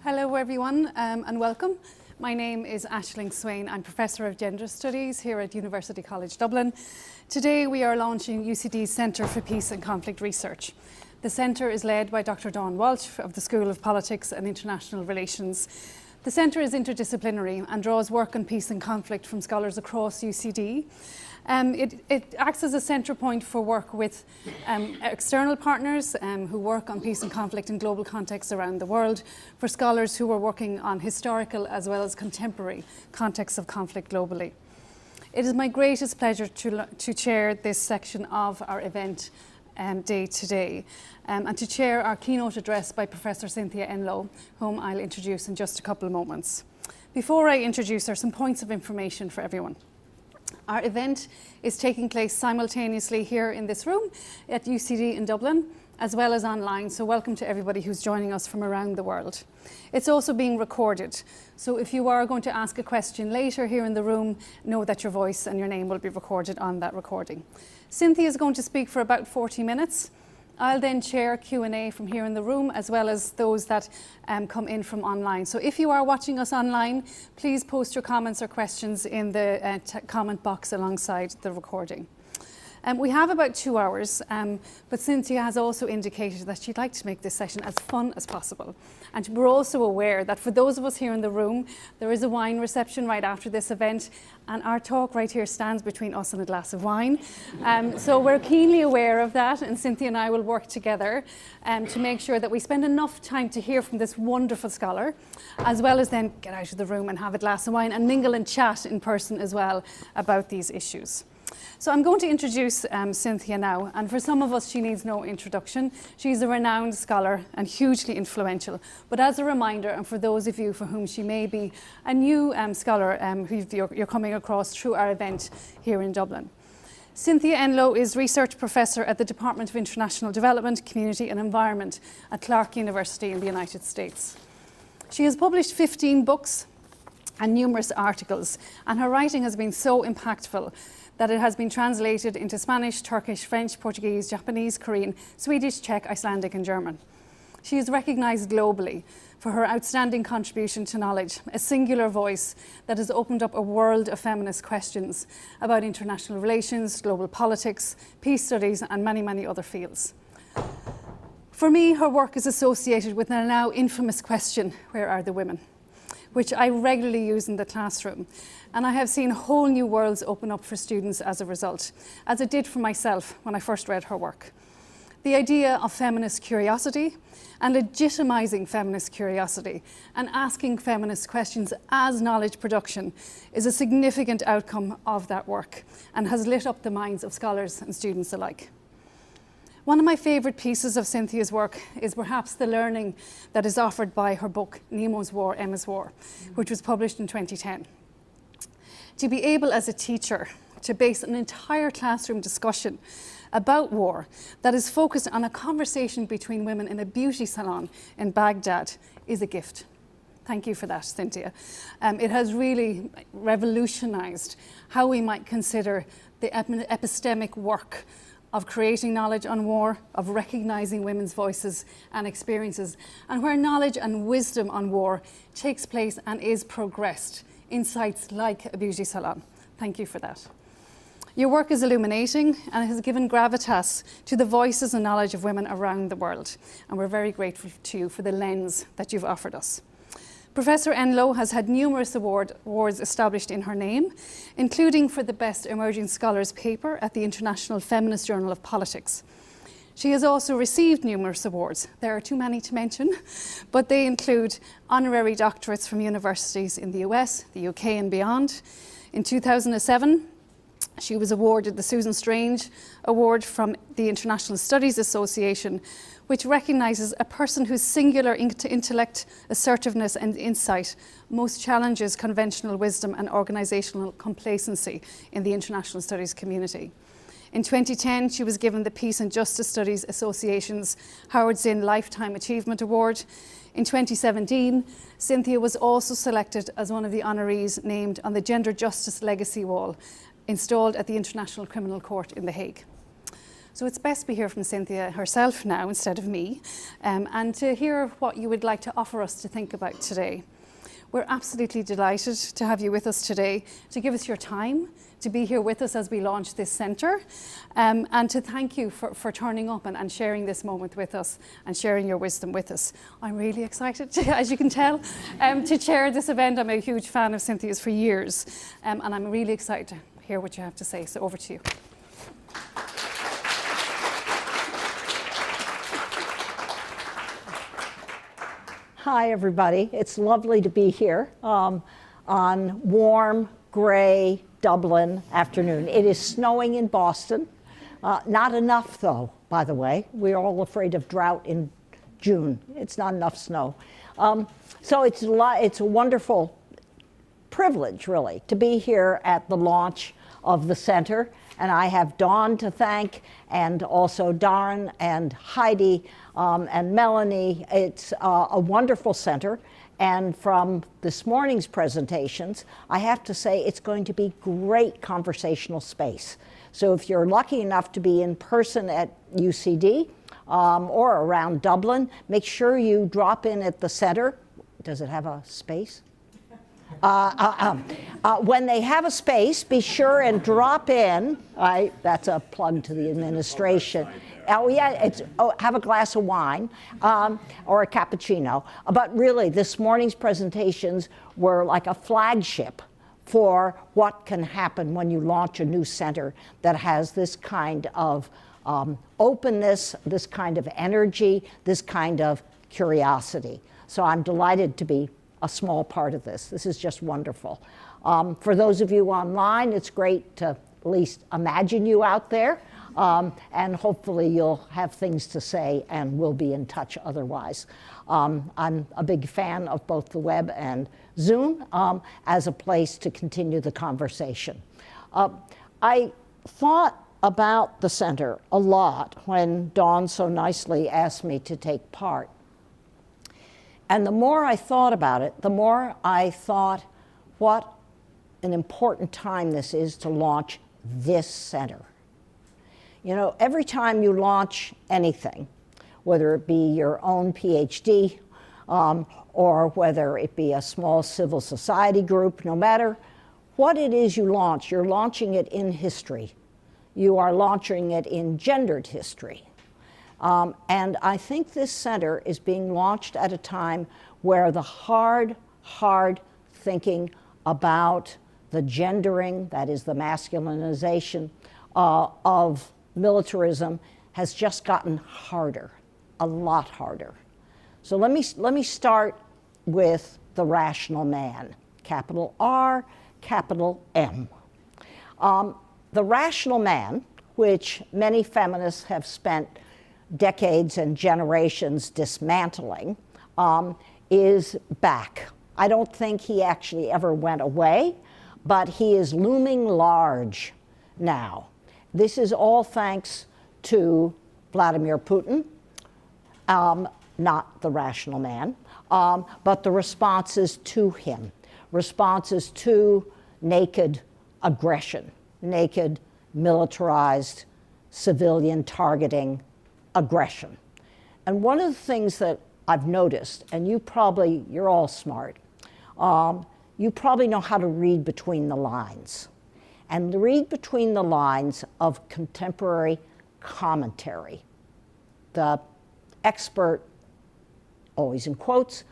Hello everyone and welcome. My name is Aisling Swain. I'm Professor of Gender Studies here at University College Dublin. Today we are launching UCD's Centre for Peace and Conflict Research. The centre is led by Dr. Dawn Walsh of the School of Politics and International Relations. The centre is interdisciplinary and draws work on peace and conflict from scholars across UCD. It acts as a centre point for work with external partners who work on peace and conflict in global contexts around the world, for scholars who are working on historical as well as contemporary contexts of conflict globally. It is my greatest pleasure to chair this section of our event day today and to chair our keynote address by Professor Cynthia Enloe, whom I'll introduce in just a couple of moments. Before I introduce her, some points of information for everyone. Our event is taking place simultaneously here in this room at UCD in Dublin, as well as online, so welcome to everybody who's joining us from around the world. It's also being recorded, so if you are going to ask a question later here in the room, know that your voice and your name will be recorded on that recording. Cynthia is going to speak for about 40 minutes. I'll then chair Q&A from here in the room, as well as those that come in from online. So if you are watching us online, please post your comments or questions in the comment box alongside the recording. We have about 2 hours, but Cynthia has also indicated that she'd like to make this session as fun as possible. And we're also aware that for those of us here in the room, there is a wine reception right after this event, and our talk right here stands between us and a glass of wine. So we're keenly aware of that, and Cynthia and I will work together to make sure that we spend enough time to hear from this wonderful scholar, as well as then get out of the room and have a glass of wine and mingle and chat in person as well about these issues. So I'm going to introduce Cynthia now, and for some of us she needs no introduction. She's a renowned scholar and hugely influential. But as a reminder, and for those of you for whom she may be a new scholar who you're coming across through our event here in Dublin. Cynthia Enloe is Research Professor at the Department of International Development, Community and Environment at Clark University in the United States. She has published 15 books and numerous articles, and her writing has been so impactful that it has been translated into Spanish, Turkish, French, Portuguese, Japanese, Korean, Swedish, Czech, Icelandic and German. She is recognised globally for her outstanding contribution to knowledge, a singular voice that has opened up a world of feminist questions about international relations, global politics, peace studies and many, many other fields. For me, her work is associated with the now infamous question, where are the women? Which I regularly use in the classroom. And I have seen whole new worlds open up for students as a result, as it did for myself when I first read her work. The idea of feminist curiosity and legitimizing feminist curiosity and asking feminist questions as knowledge production is a significant outcome of that work and has lit up the minds of scholars and students alike. One of my favourite pieces of Cynthia's work is perhaps the learning that is offered by her book, Nemo's War, Emma's War, which was published in 2010. To be able as a teacher to base an entire classroom discussion about war that is focused on a conversation between women in a beauty salon in Baghdad is a gift. Thank you for that, Cynthia. It has really revolutionised how we might consider the epistemic work of creating knowledge on war, of recognising women's voices and experiences, and where knowledge and wisdom on war takes place and is progressed in sites like a beauty salon. Thank you for that. Your work is illuminating and has given gravitas to the voices and knowledge of women around the world, and we're very grateful to you for the lens that you've offered us. Professor Enloe has had numerous awards established in her name, including for the Best Emerging Scholars paper at the International Feminist Journal of Politics. She has also received numerous awards. There are too many to mention, but they include honorary doctorates from universities in the US, the UK and beyond. In 2007, she was awarded the Susan Strange Award from the International Studies Association, which recognises a person whose singular intellect, assertiveness and insight most challenges conventional wisdom and organisational complacency in the international studies community. In 2010, she was given the Peace and Justice Studies Association's Howard Zinn Lifetime Achievement Award. In 2017, Cynthia was also selected as one of the honorees named on the Gender Justice Legacy Wall, installed at the International Criminal Court in The Hague. So it's best to hear from Cynthia herself now instead of me, and to hear what you would like to offer us to think about today. We're absolutely delighted to have you with us today, to give us your time, to be here with us as we launch this centre, and to thank you for turning up and sharing this moment with us and sharing your wisdom with us. I'm really excited, as you can tell, to chair this event. I'm a huge fan of Cynthia's for years, and I'm really excited to hear what you have to say. So over to you. Hi, everybody. It's lovely to be here on warm, gray Dublin afternoon. It is snowing in Boston. Not enough, though, by the way. We're all afraid of drought in June. It's not enough snow. So it's a wonderful privilege, really, to be here at the launch of the center. And I have Dawn to thank, and also Darren and Heidi and Melanie. It's a wonderful center. And from this morning's presentations, I have to say it's going to be great conversational space. So if you're lucky enough to be in person at UCD or around Dublin, make sure you drop in at the center. Does it have a space? When they have a space, be sure and drop in. That's a plug to the administration. Oh yeah, have a glass of wine or a cappuccino. But really, this morning's presentations were like a flagship for what can happen when you launch a new center that has this kind of openness, this kind of energy, this kind of curiosity. So I'm delighted to be a small part of this. This is just wonderful. For those of you online, it's great to at least imagine you out there. And hopefully you'll have things to say and we'll be in touch otherwise. I'm a big fan of both the web and Zoom as a place to continue the conversation. I thought about the center a lot when Dawn so nicely asked me to take part. And the more I thought about it, the more I thought what an important time this is to launch this center. You know, every time you launch anything, whether it be your own PhD or whether it be a small civil society group, no matter what it is you launch, you're launching it in history. You are launching it in gendered history. And I think this center is being launched at a time where the hard thinking about the gendering, that is the masculinization of militarism, has just gotten harder, a lot harder. So let me start with the rational man, capital R, capital M. The rational man, which many feminists have spent decades and generations dismantling, is back. I don't think he actually ever went away, but he is looming large now. This is all thanks to Vladimir Putin, not the rational man, but the responses to him, responses to naked aggression, naked militarized civilian targeting aggression. And one of the things that I've noticed, and you're all smart, you probably know how to read between the lines. And read between the lines of contemporary commentary. The expert, always in quotes,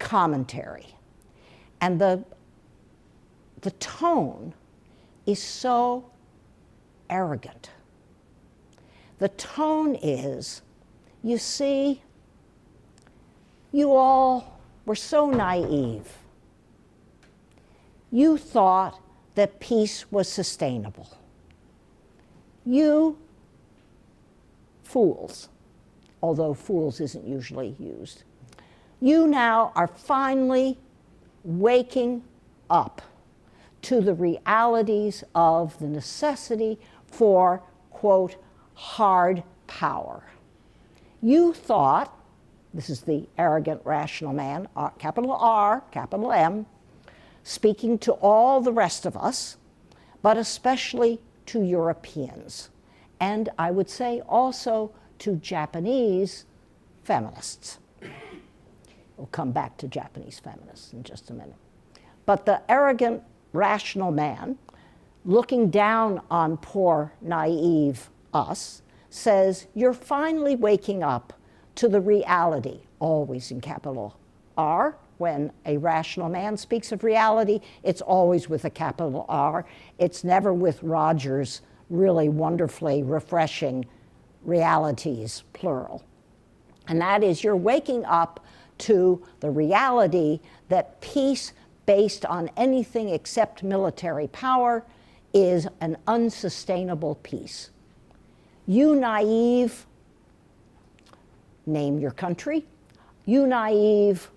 commentary. And the tone is so arrogant. The tone is, you see, you all were so naive. You thought that peace was sustainable. You fools, although fools isn't usually used, you now are finally waking up to the realities of the necessity for, quote, hard power. You thought, this is the arrogant rational man, capital R, capital M, speaking to all the rest of us, but especially to Europeans and I would say also to Japanese feminists. We'll come back to Japanese feminists in just a minute. But the arrogant, rational man, looking down on poor, naive us, says, you're finally waking up to the reality, always in capital R. When a rational man speaks of reality, it's always with a capital R. It's never with Roger's really wonderfully refreshing realities, plural. And that is, you're waking up to the reality that peace based on anything except military power is an unsustainable peace. You naive, name your country, you naive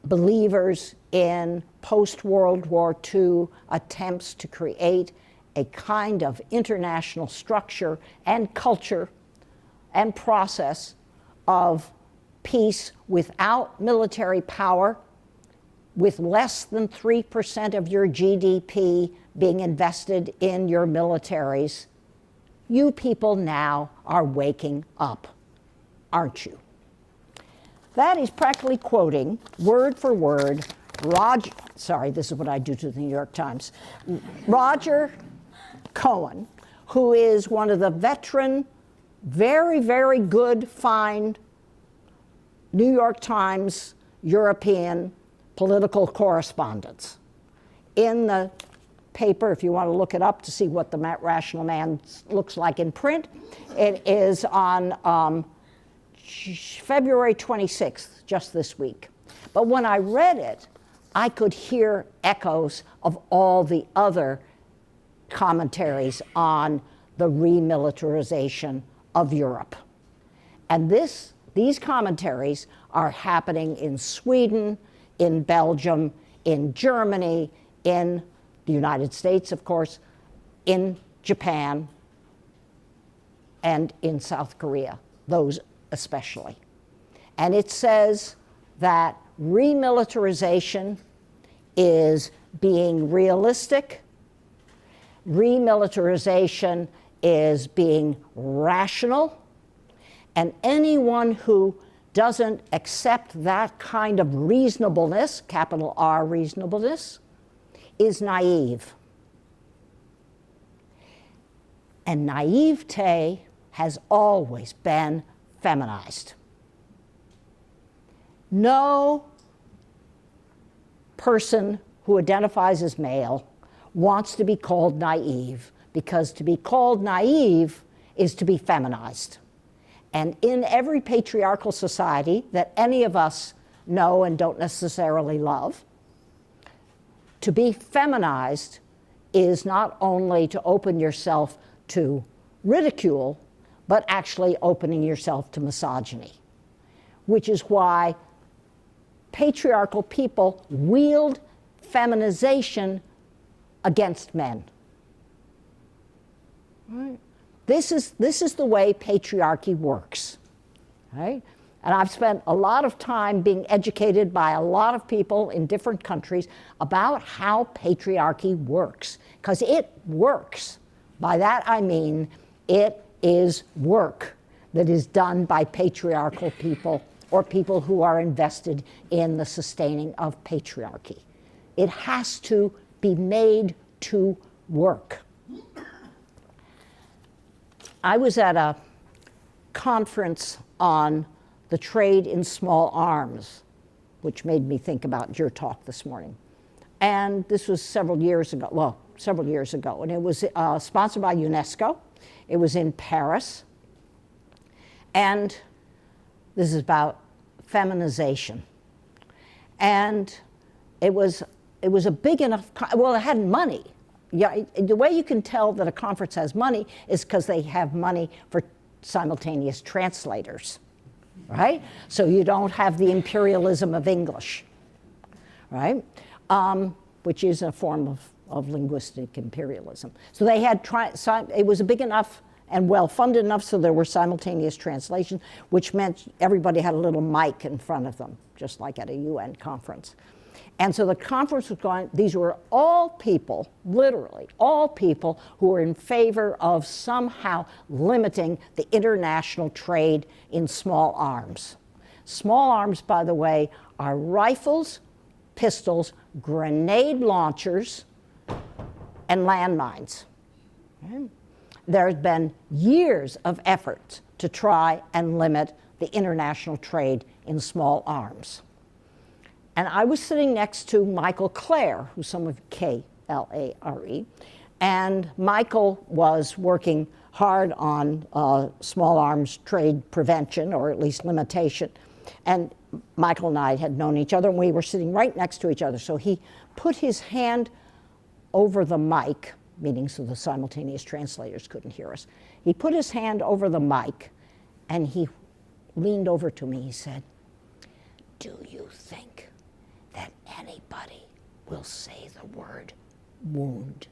believers in post-World War II attempts to create a kind of international structure and culture and process of peace without military power, with less than 3% of your GDP being invested in your militaries. You people now are waking up, aren't you? That is practically quoting, word for word, this is what I do to the New York Times, Roger Cohen, who is one of the veteran, very, very good, fine New York Times European political correspondents. In the paper, if you want to look it up to see what the rational man looks like in print, it is on February 26th, just this week. But when I read it, I could hear echoes of all the other commentaries on the remilitarization of Europe. And these commentaries are happening in Sweden, in Belgium, in Germany, in the United States, of course, in Japan, and in South Korea, those especially. And it says that remilitarization is being realistic, remilitarization is being rational, and anyone who doesn't accept that kind of reasonableness, capital R reasonableness, is naive. And naivete has always been feminized. No person who identifies as male wants to be called naive, because to be called naive is to be feminized. And in every patriarchal society that any of us know and don't necessarily love, to be feminized is not only to open yourself to ridicule, but actually opening yourself to misogyny, which is why patriarchal people wield feminization against men. Right? This is the way patriarchy works. Right? And I've spent a lot of time being educated by a lot of people in different countries about how patriarchy works, because it works. By that I mean it is work that is done by patriarchal people or people who are invested in the sustaining of patriarchy. It has to be made to work. I was at a conference on the trade in small arms, which made me think about your talk this morning. And this was several years ago, and it was sponsored by UNESCO. It was in Paris. And this is about feminization. And it was a big enough, well, it had money. Yeah, the way you can tell that a conference has money is because they have money for simultaneous translators, right? So you don't have the imperialism of English, right? Which is a form of linguistic imperialism. So they had it was a big enough and well-funded enough so there were simultaneous translations, which meant everybody had a little mic in front of them, just like at a UN conference. And so the conference was going, these were all people, literally all people, who were in favor of somehow limiting the international trade in small arms. Small arms, by the way, are rifles, pistols, grenade launchers, and landmines. Okay? There's been years of efforts to try and limit the international trade in small arms. And I was sitting next to Michael Clare, who's some of K-L-A-R-E, and Michael was working hard on small arms trade prevention, or at least limitation. And Michael and I had known each other, and we were sitting right next to each other. So he put his hand over the mic, meaning so the simultaneous translators couldn't hear us. He put his hand over the mic, and he leaned over to me. He said, "Do you think that anybody will say the word wound?"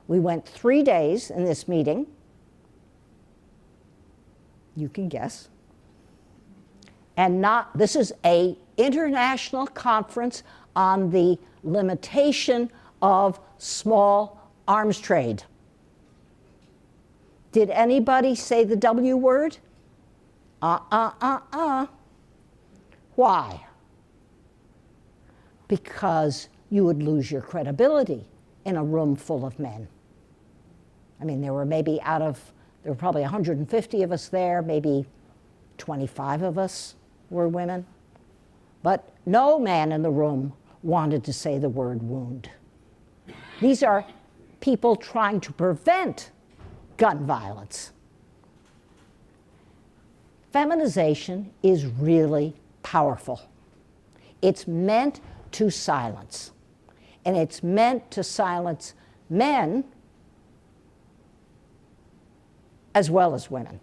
We went 3 days in this meeting. You can guess. And this is an international conference on the limitation of small arms trade. Did anybody say the W word? Why? Because you would lose your credibility in a room full of men. I mean, there were probably 150 of us there, maybe 25 of us were women. But no man in the room wanted to say the word wound. These are people trying to prevent gun violence. Feminization is really powerful. It's meant to silence. And it's meant to silence men as well as women.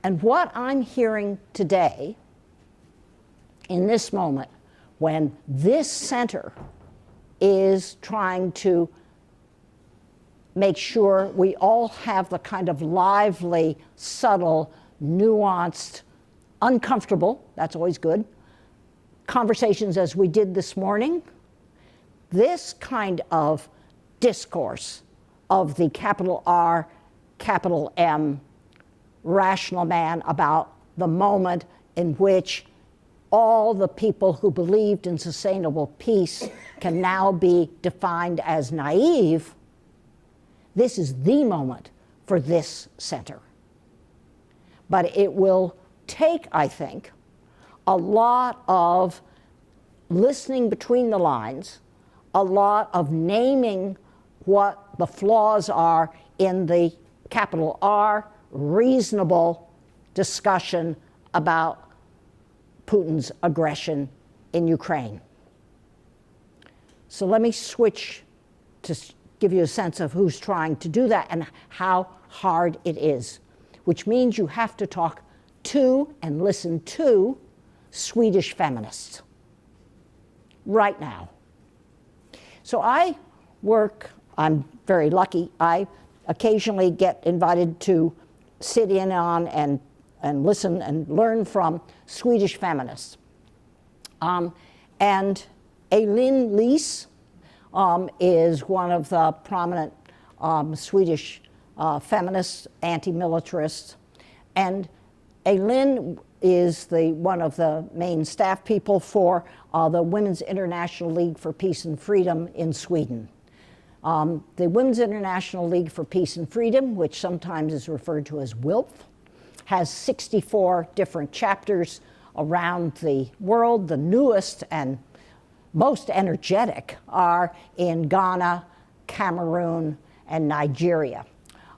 And what I'm hearing today, in this moment, when this center is trying to make sure we all have the kind of lively, subtle, nuanced, uncomfortable, that's always good, conversations as we did this morning, this kind of discourse of the capital R, capital M, rational man about the moment in which all the people who believed in sustainable peace can now be defined as naive, this is the moment for this center. But it will take, I think, a lot of listening between the lines, a lot of naming what the flaws are in the capital R reasonable discussion about Putin's aggression in Ukraine. So let me switch to give you a sense of who's trying to do that and how hard it is, which means you have to talk to and listen to Swedish feminists right now. So I'm very lucky, I occasionally get invited to sit in on and listen and learn from Swedish feminists. And Elin Lis is one of the prominent Swedish feminists, anti-militarists. And Elin is one of the main staff people for the Women's International League for Peace and Freedom in Sweden. The Women's International League for Peace and Freedom, which sometimes is referred to as WILF, has 64 different chapters around the world. The newest and most energetic are in Ghana, Cameroon, and Nigeria.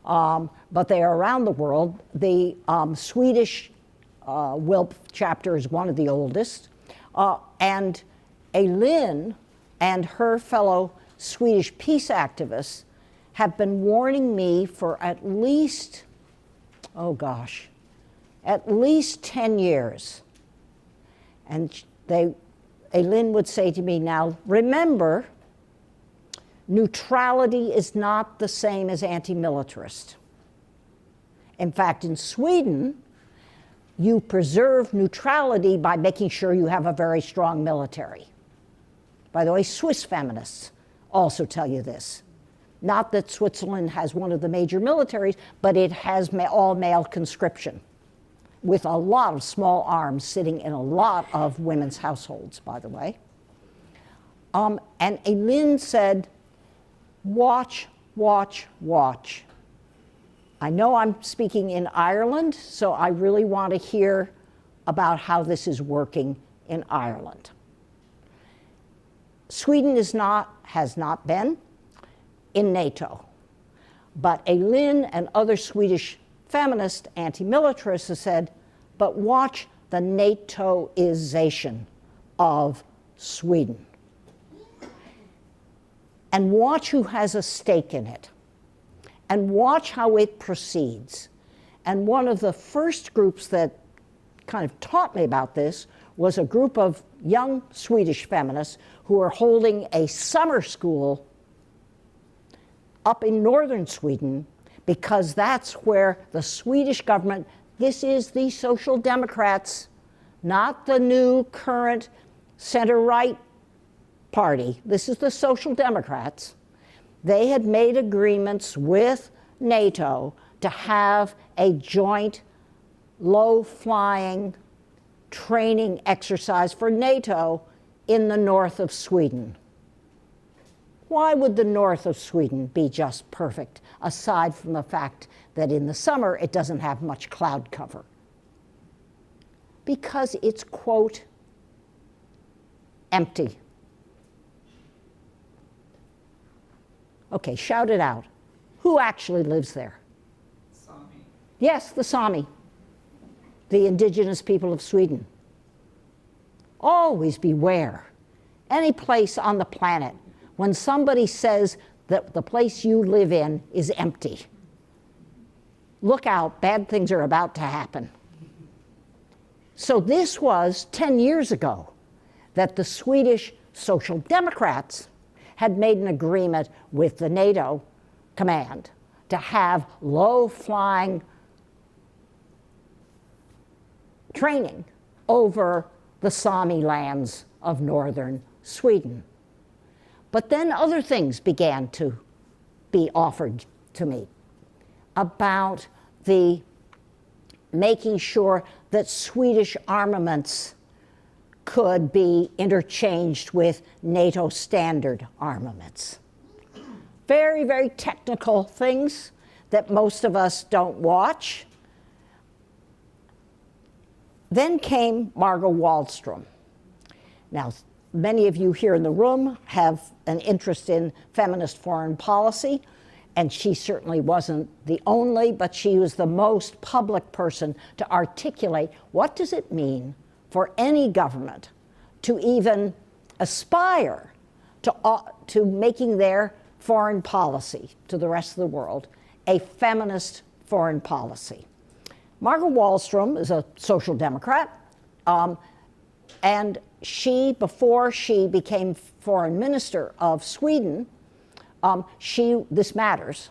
But they are around the world. The Swedish WILF chapter is one of the oldest. And Elin and her fellow Swedish peace activists have been warning me for at least 10 years. And Lynn would say to me, now remember, neutrality is not the same as anti-militarist. In fact, in Sweden, you preserve neutrality by making sure you have a very strong military. By the way, Swiss feminists also tell you this. Not that Switzerland has one of the major militaries, but it has all-male conscription, with a lot of small arms sitting in a lot of women's households, by the way. And Lynn said, watch, watch, watch. I know I'm speaking in Ireland, so I really want to hear about how this is working in Ireland. Sweden has not been in NATO, but Lynn and other Swedish feminist anti-militarists have said, but watch the NATOization of Sweden. And watch who has a stake in it. And watch how it proceeds. And one of the first groups that kind of taught me about this was a group of young Swedish feminists who are holding a summer school up in northern Sweden, because that's where the Swedish government, this is the Social Democrats, not the new current center-right party. This is the Social Democrats. They had made agreements with NATO to have a joint low-flying training exercise for NATO in the north of Sweden. Why would the north of Sweden be just perfect, aside from the fact that in the summer it doesn't have much cloud cover? Because it's, quote, empty. Okay, shout it out. Who actually lives there? Sami. Yes, the Sami, the indigenous people of Sweden. Always beware. Any place on the planet, when somebody says that the place you live in is empty, look out, bad things are about to happen. So this was 10 years ago that the Swedish Social Democrats had made an agreement with the NATO command to have low-flying training over the Sami lands of northern Sweden. But then other things began to be offered to me about the making sure that Swedish armaments could be interchanged with NATO standard armaments. Very, very technical things that most of us don't watch. Then came Margot Wallström. Now, many of you here in the room have an interest in feminist foreign policy, and she certainly wasn't the only, but she was the most public person to articulate what does it mean for any government to even aspire to making their foreign policy to the rest of the world a feminist foreign policy. Margot Wallström is a social democrat, and she, before she became foreign minister of Sweden, this matters,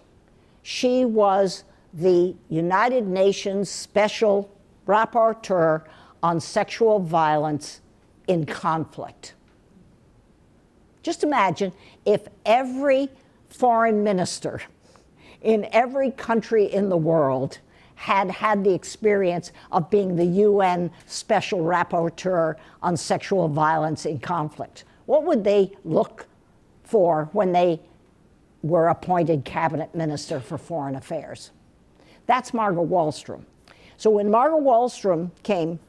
she was the United Nations Special Rapporteur on Sexual Violence in Conflict. Just imagine if every foreign minister in every country in the world had had the experience of being the UN Special Rapporteur on Sexual Violence in Conflict. What would they look for when they were appointed cabinet minister for foreign affairs? That's Margot Wallström. So when Margot Wallström came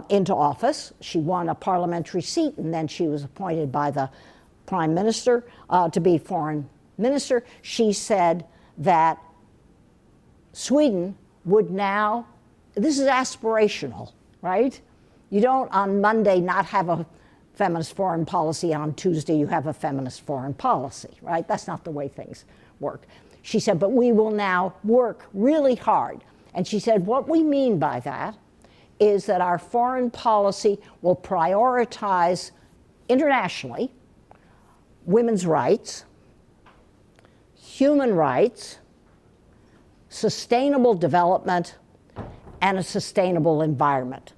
into office, she won a parliamentary seat, and then she was appointed by the prime minister to be foreign minister. She said that Sweden would now, this is aspirational, right? You don't on Monday not have a feminist foreign policy, on Tuesday you have a feminist foreign policy, right? That's not the way things work. She said, but we will now work really hard. And she said, what we mean by that is that our foreign policy will prioritize internationally, women's rights, human rights, sustainable development, and a sustainable environment.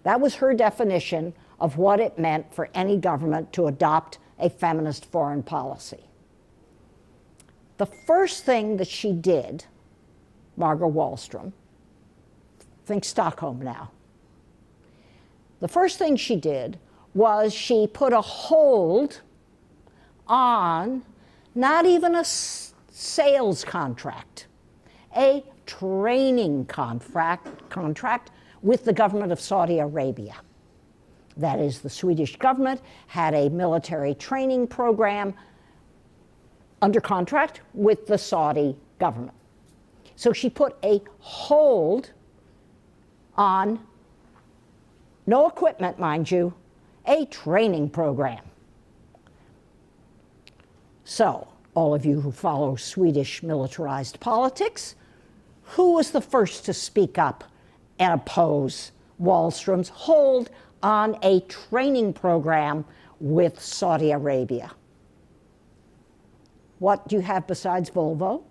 That was her definition of what it meant for any government to adopt a feminist foreign policy. The first thing that she did, Margot Wallström, think Stockholm now. The first thing she did was she put a hold on not even a sales contract, a training contract with the government of Saudi Arabia. That is, the Swedish government had a military training program under contract with the Saudi government. So she put a hold on, no equipment, mind you, a training program. So, all of you who follow Swedish militarized politics, who was the first to speak up and oppose Wallström's hold on a training program with Saudi Arabia? What do you have besides Volvo?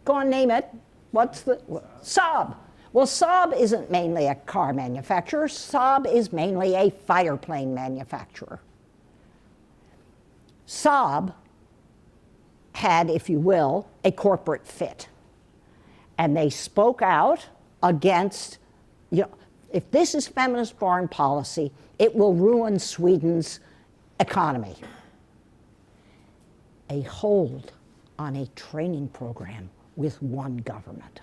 Go on, name it. What's the Saab? Well, Saab isn't mainly a car manufacturer. Saab is mainly a fighter plane manufacturer. Saab had, if you will, a corporate fit. And they spoke out against, if this is feminist foreign policy, it will ruin Sweden's economy. A hold on a training program with one government.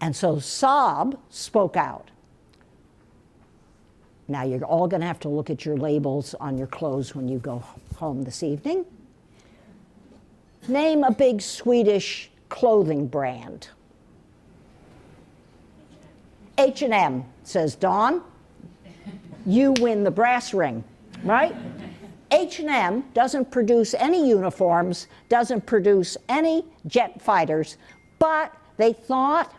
And so Saab spoke out. Now you're all going to have to look at your labels on your clothes when you go home this evening. Name a big Swedish clothing brand. H&M, says Dawn. You win the brass ring, right? H&M doesn't produce any uniforms, doesn't produce any jet fighters, but they thought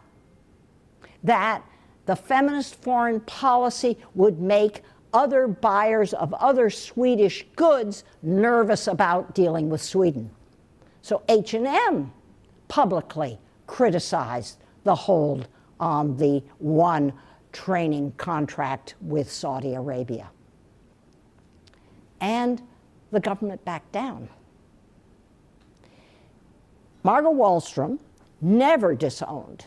that the feminist foreign policy would make other buyers of other Swedish goods nervous about dealing with Sweden. So H&M publicly criticized the hold on the one training contract with Saudi Arabia. And the government backed down. Margot Wallström never disowned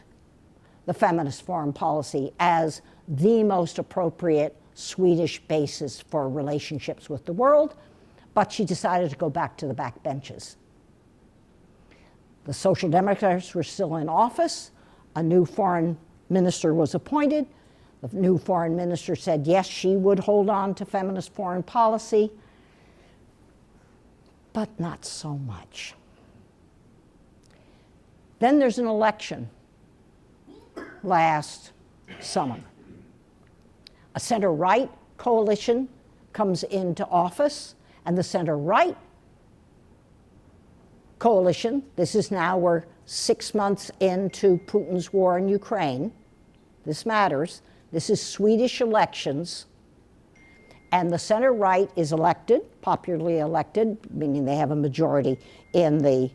the feminist foreign policy as the most appropriate Swedish basis for relationships with the world, but she decided to go back to the backbenches. The Social Democrats were still in office. A new foreign minister was appointed. The new foreign minister said, yes, she would hold on to feminist foreign policy, but not so much. Then there's an election last summer. A center-right coalition comes into office, and the center-right coalition, this is now, we're 6 months into Putin's war in Ukraine. This matters. This is Swedish elections. And the center-right is elected, popularly elected, meaning they have a majority in the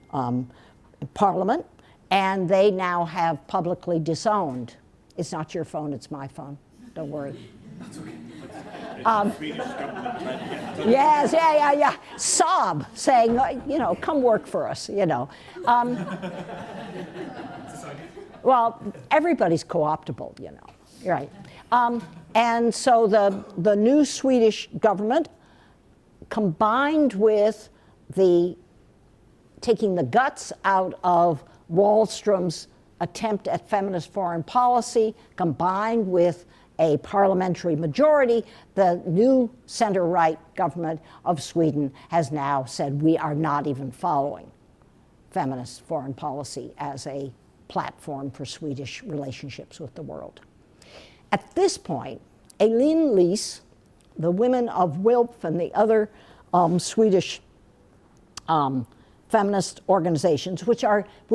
parliament, and they now have publicly disowned. It's not your phone, it's my phone. Don't worry. That's okay. Yes, yeah. Saab saying, come work for us, Well, everybody's co-optable, right. And so the new Swedish government, combined with taking the guts out of Wallström's attempt at feminist foreign policy, combined with a parliamentary majority, the new center-right government of Sweden has now said we are not even following feminist foreign policy as a platform for Swedish relationships with the world. At this point, Elin Lis, the women of WILP and the other Swedish feminist organizations, which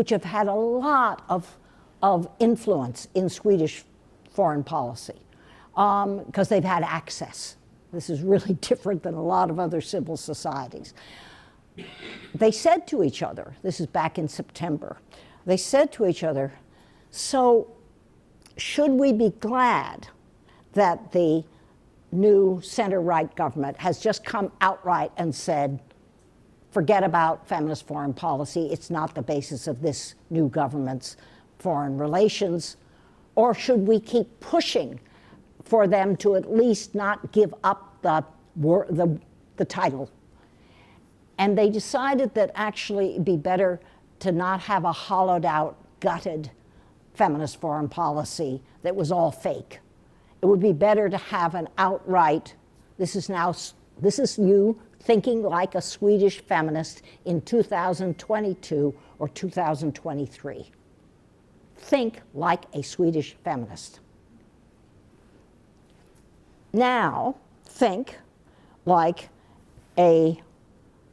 have had a lot of influence in Swedish foreign policy, because they've had access This is really different than a lot of other civil societies. They said to each other, this is back in September, they said to each other, so should we be glad that the new center-right government has just come outright and said, forget about feminist foreign policy, it's not the basis of this new government's foreign relations, or should we keep pushing for them to at least not give up the title? And they decided that actually it'd be better to not have a hollowed out, gutted feminist foreign policy that was all fake. It would be better to have an outright, this is you thinking like a Swedish feminist in 2022 or 2023. Think like a Swedish feminist. Now, think like a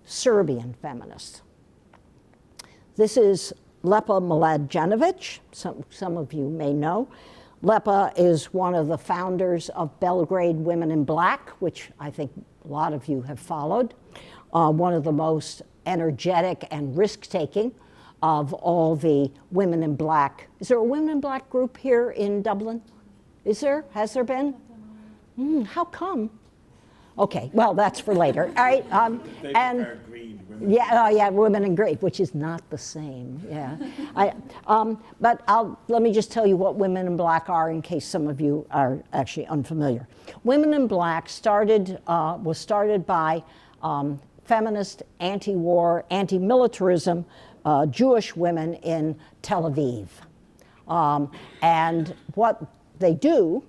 Serbian feminist. This is Lepa Mlađenović, some of you may know. Lepa is one of the founders of Belgrade Women in Black, which I think a lot of you have followed. One of the most energetic and risk-taking of all the Women in Black. Is there a Women in Black group here in Dublin? Is there? Has there been? How come? Okay, well, that's for later. All right, and green, women in green, which is not the same. Yeah, but let me just tell you what Women in Black are, in case some of you are actually unfamiliar. Women in Black was started by feminist, anti-war, anti-militarism Jewish women in Tel Aviv, and what they do,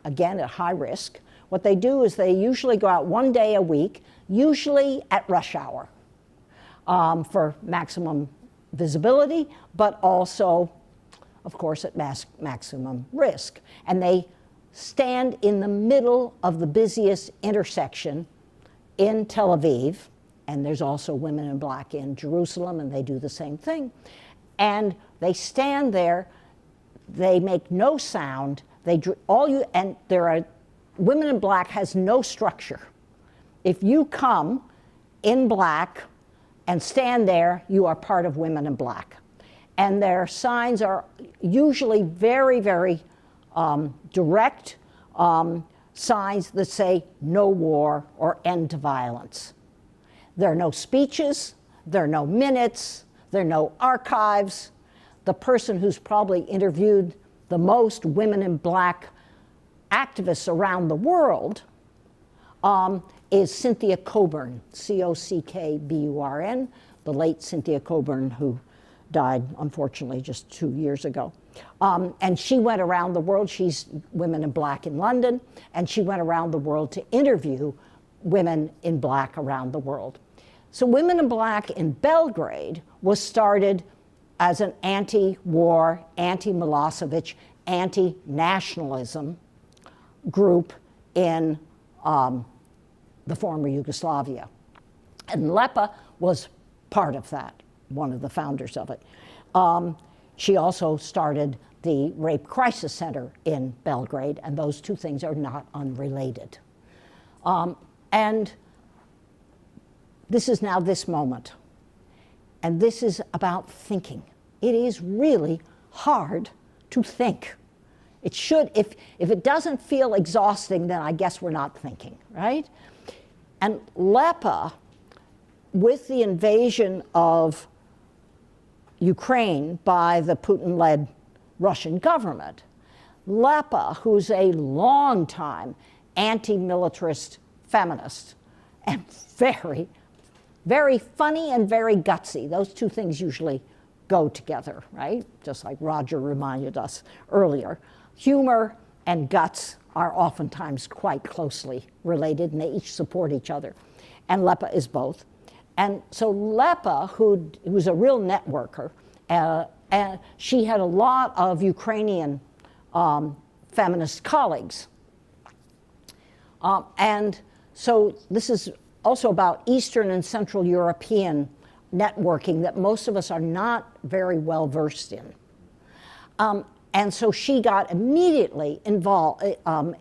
again at high risk. What they do is they usually go out one day a week, usually at rush hour, for maximum visibility, but also, of course, at maximum risk. And they stand in the middle of the busiest intersection in Tel Aviv, and there's also Women in Black in Jerusalem, and they do the same thing. And they stand there, they make no sound, and there are Women in Black has no structure. If you come in black and stand there, you are part of Women in Black. And their signs are usually very, very direct signs that say no war or end to violence. There are no speeches, there are no minutes, there are no archives. The person who's probably interviewed the most Women in Black activists around the world is Cynthia Coburn, C-O-C-K-B-U-R-N, the late Cynthia Coburn, who died, unfortunately, just 2 years ago. And she went around the world. She's Women in Black in London, and she went around the world to interview women in black around the world. So Women in Black in Belgrade was started as an anti-war, anti-Milosevic, anti-nationalism group in the former Yugoslavia. And Lepa was part of that, one of the founders of it. She also started the Rape Crisis Center in Belgrade, and those two things are not unrelated. And this is now this moment. And this is about thinking. It is really hard to think. It should, if it doesn't feel exhausting, then I guess we're not thinking, right? And Lepa, with the invasion of Ukraine by the Putin-led Russian government, Lepa, who's a long-time anti-militarist feminist, and very, very funny and very gutsy. Those two things usually go together, right? Just like Roger reminded us earlier. Humor and guts are oftentimes quite closely related, and they each support each other. And Lepa is both. And so Lepa, who's a real networker, she had a lot of Ukrainian feminist colleagues. And so this is also about Eastern and Central European networking that most of us are not very well versed in. And so she got immediately involved,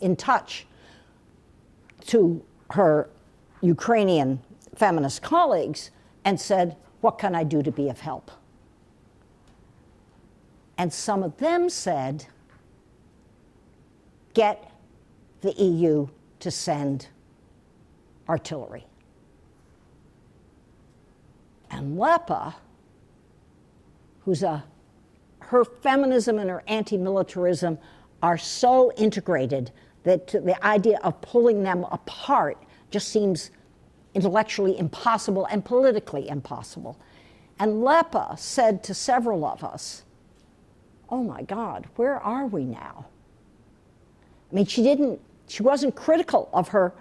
in touch to her Ukrainian feminist colleagues and said, what can I do to be of help? And some of them said, get the EU to send artillery. And Lepa, her feminism and her anti-militarism are so integrated that the idea of pulling them apart just seems intellectually impossible and politically impossible. And Lepa said to several of us, oh my God, where are we now? I mean, she wasn't critical of her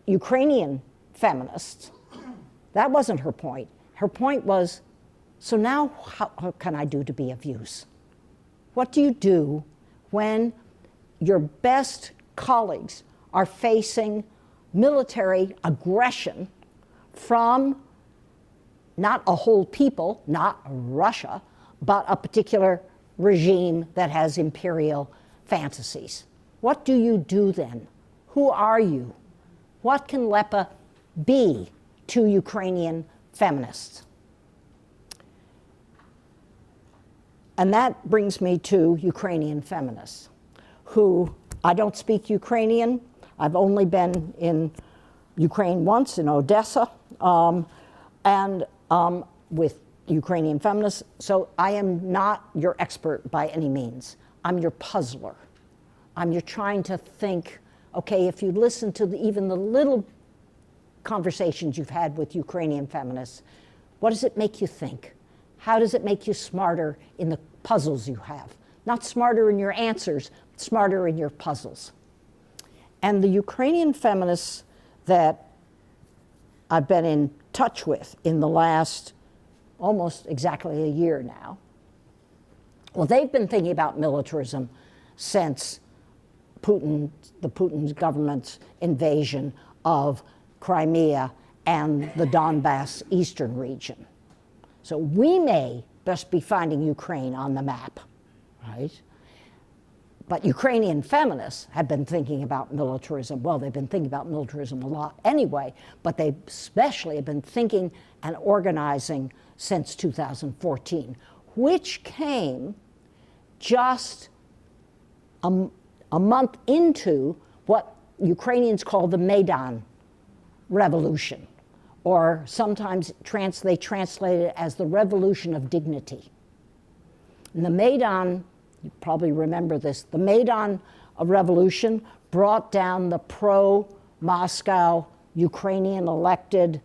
Ukrainian feminists. That wasn't her point. Her point was, so now how can I do to be of use? What do you do when your best colleagues are facing military aggression from not a whole people, not Russia, but a particular regime that has imperial fantasies? What do you do then? Who are you? What can Lepa be to Ukrainian feminists? And that brings me to Ukrainian feminists, who, I don't speak Ukrainian. I've only been in Ukraine once, in Odessa, and with Ukrainian feminists. So I am not your expert by any means. I'm your puzzler. You're trying to think, okay, if you listen to even the little conversations you've had with Ukrainian feminists, what does it make you think? How does it make you smarter in the puzzles you have? Not smarter in your answers, smarter in your puzzles. And the Ukrainian feminists that I've been in touch with in the last almost exactly a year now, well, they've been thinking about militarism since Putin's government's invasion of Crimea and the Donbass eastern region. So we may just be finding Ukraine on the map, right? But Ukrainian feminists have been thinking about militarism. Well, they've been thinking about militarism a lot anyway, but they especially have been thinking and organizing since 2014, which came just a month into what Ukrainians call the Meban revolution, or sometimes they translate it as the revolution of dignity. And the Meban, you probably remember this, the Meban revolution brought down the pro-Moscow Ukrainian elected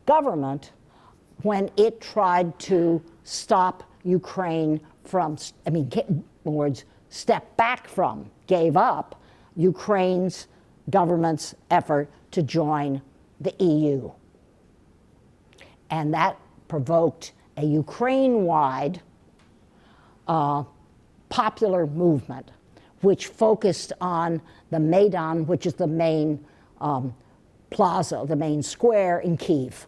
government when it tried to stop Ukraine from, in words, step back from, gave up Ukraine's government's effort to join the EU. And that provoked a Ukraine-wide popular movement which focused on the Maidan, which is the main plaza, the main square in Kyiv.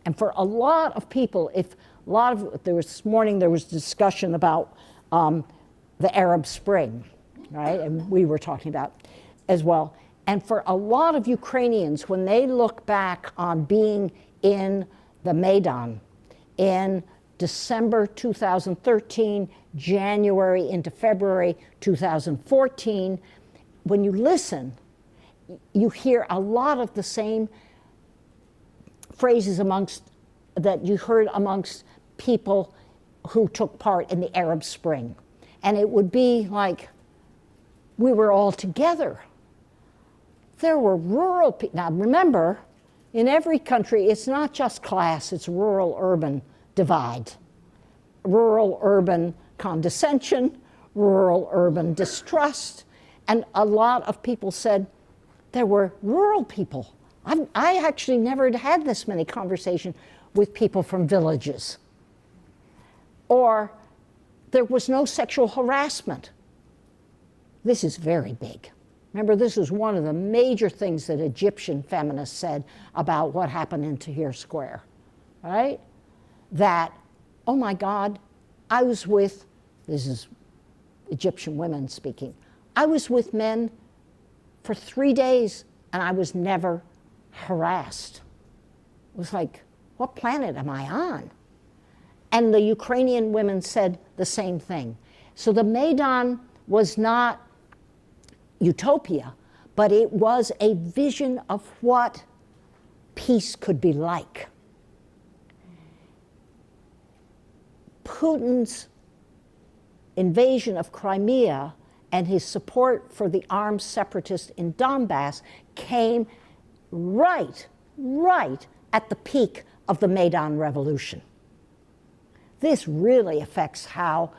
And for a lot of people, this morning there was discussion about the Arab Spring, right? And we were talking about as well. And for a lot of Ukrainians, when they look back on being in the Maidan in December 2013, January into February 2014, when you listen, you hear a lot of the same phrases that you heard amongst people who took part in the Arab Spring. And it would be like, we were all together. There were rural people. Now remember, in every country, it's not just class, it's rural-urban divide. Rural-urban condescension, rural-urban distrust, and a lot of people said there were rural people. I actually never had this many conversations with people from villages. Or there was no sexual harassment. This is very big. Remember, this was one of the major things that Egyptian feminists said about what happened in Tahrir Square, right? That, oh my God, I was with, this is Egyptian women speaking, I was with men for 3 days and I was never harassed. It was like, what planet am I on? And the Ukrainian women said the same thing. So the Meban was not utopia, but it was a vision of what peace could be like. Putin's invasion of Crimea and his support for the armed separatists in Donbass came right at the peak of the Maidan Revolution. This really affects how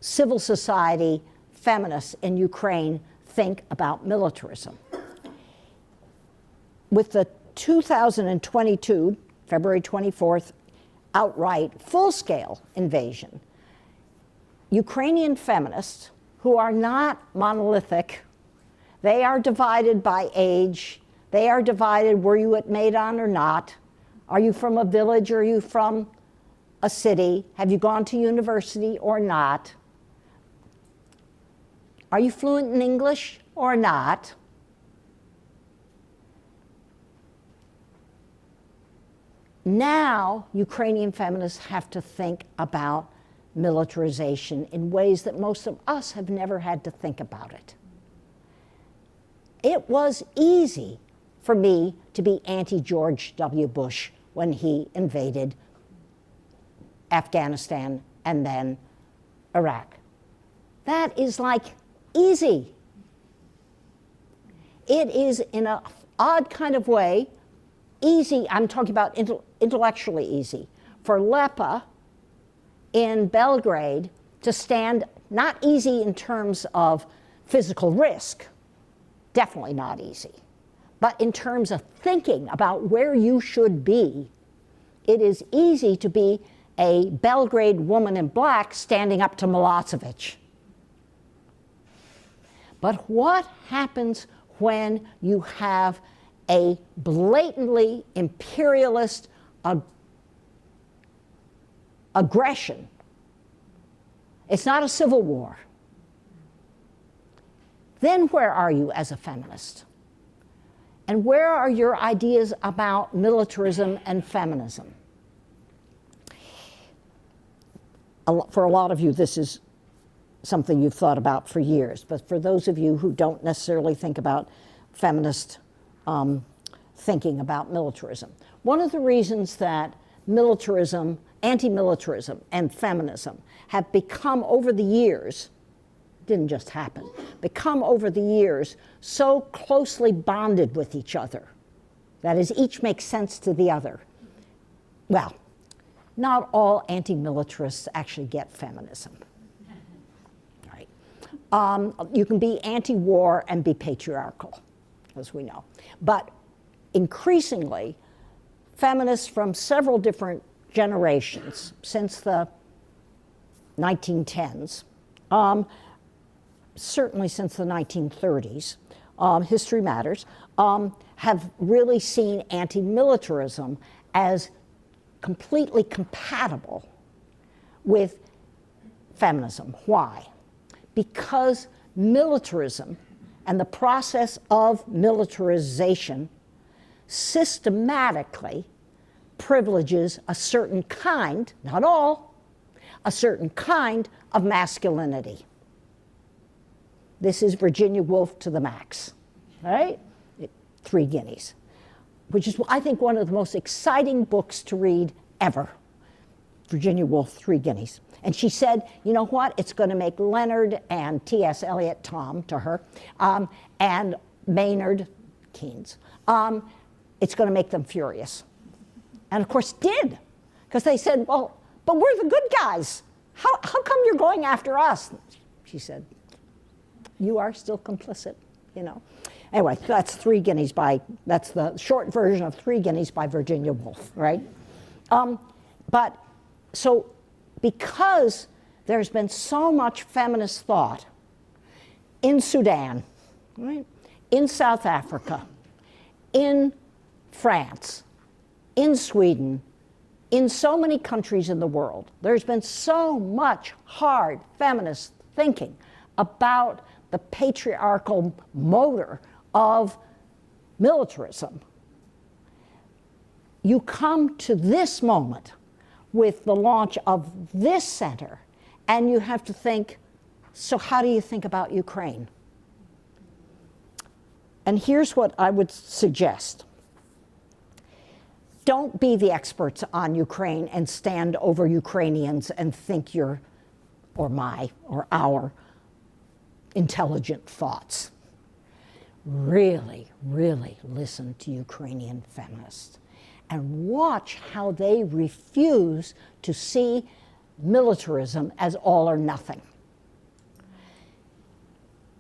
civil society feminists in Ukraine think about militarism. With the 2022, February 24th, outright full-scale invasion, Ukrainian feminists, who are not monolithic, they are divided by age, they are divided, were you at Maidan or not? Are you from a village or are you from a city? Have you gone to university or not? Are you fluent in English or not? Now, Ukrainian feminists have to think about militarization in ways that most of us have never had to think about it. It was easy for me to be anti-George W. Bush when he invaded Afghanistan and then Iraq. That is like easy. It is in an odd kind of way easy, I'm talking about intellectually easy, for Lepa in Belgrade to stand, not easy in terms of physical risk, definitely not easy, but in terms of thinking about where you should be, it is easy to be a Belgrade woman in black standing up to Milosevic. But what happens when you have a blatantly imperialist aggression? It's not a civil war. Then where are you as a feminist? And where are your ideas about militarism and feminism? For a lot of you, this is something you've thought about for years, but for those of you who don't necessarily think about feminist thinking about militarism, one of the reasons that militarism, anti-militarism, and feminism have become over the years, didn't just happen, become over the years so closely bonded with each other, that is, each makes sense to the other. Well, not all anti-militarists actually get feminism. Right? You can be anti-war and be patriarchal, as we know. But increasingly, feminists from several different generations since the 1910s, certainly since the 1930s, history matters, have really seen anti-militarism as completely compatible with feminism. Why? Because militarism and the process of militarization systematically privileges a certain kind, not all, a certain kind of masculinity. This is Virginia Woolf to the max, right? 3 Guineas, which is, I think, one of the most exciting books to read ever. Virginia Woolf, 3 Guineas. And she said, you know what? It's going to make Leonard and T.S. Eliot, Tom to her, and Maynard Keynes, it's going to make them furious. And of course it did, because they said, well, but we're the good guys. How come you're going after us? She said, you are still complicit, you know. Anyway, that's 3 Guineas that's the short version of 3 Guineas by Virginia Woolf, right? But so because there's been so much feminist thought in Sudan, right? In South Africa, in France, in Sweden, in so many countries in the world, there's been so much hard feminist thinking about the patriarchal motor of militarism, you come to this moment with the launch of this center, and you have to think, so how do you think about Ukraine? And here's what I would suggest. Don't be the experts on Ukraine and stand over Ukrainians and think you're, or our intelligent thoughts. Really, really listen to Ukrainian feminists and watch how they refuse to see militarism as all or nothing.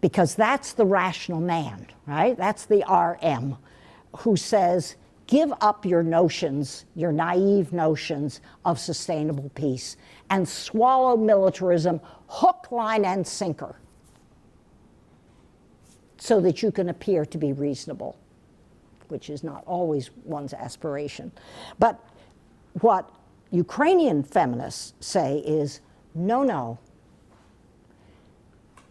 Because that's the rational man, right? That's the RM who says, give up your notions, your naive notions of sustainable peace, and swallow militarism hook, line, and sinker so that you can appear to be reasonable, which is not always one's aspiration. But what Ukrainian feminists say is, no, no.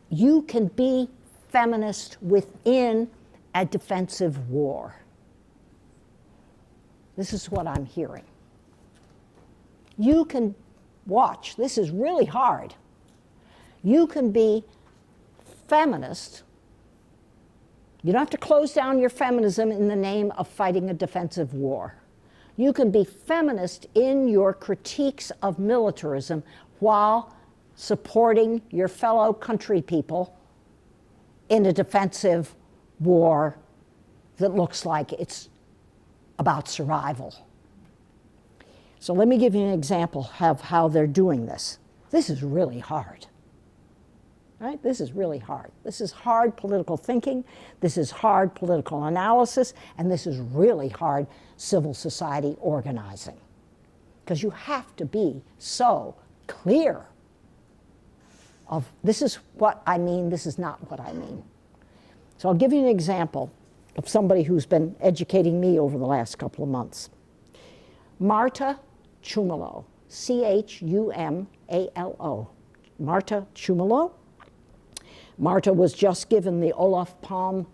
You can be feminist within a defensive war. This is what I'm hearing. You can watch, this is really hard. You can be feminist. You don't have to close down your feminism in the name of fighting a defensive war. You can be feminist in your critiques of militarism while supporting your fellow country people in a defensive war that looks like it's about survival. So let me give you an example of how they're doing this. This is really hard, right? This is really hard. This is hard political thinking, this is hard political analysis, and this is really hard civil society organizing. Because you have to be so clear of this is what I mean, this is not what I mean. So I'll give you an example of somebody who's been educating me over the last couple of months. Marta Chumalo, C-H-U-M-A-L-O. Marta Chumalo. Marta was just given the Olof Palme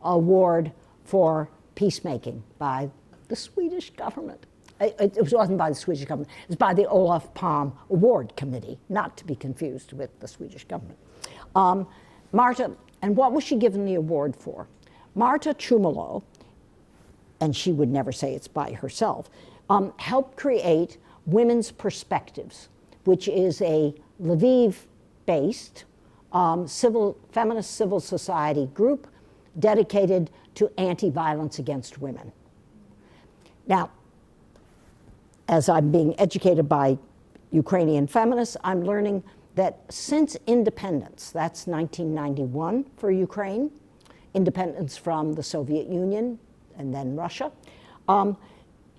Award for peacemaking by the Swedish government. It wasn't by the Swedish government, it was by the Olof Palme Award Committee, not to be confused with the Swedish government. Marta, and what was she given the award for? Marta Chumalo, and she would never say it's by herself, helped create Women's Perspectives, which is a Lviv-based feminist civil society group dedicated to anti-violence against women. Now, as I'm being educated by Ukrainian feminists, I'm learning that since independence, that's 1991 for Ukraine, independence from the Soviet Union and then Russia,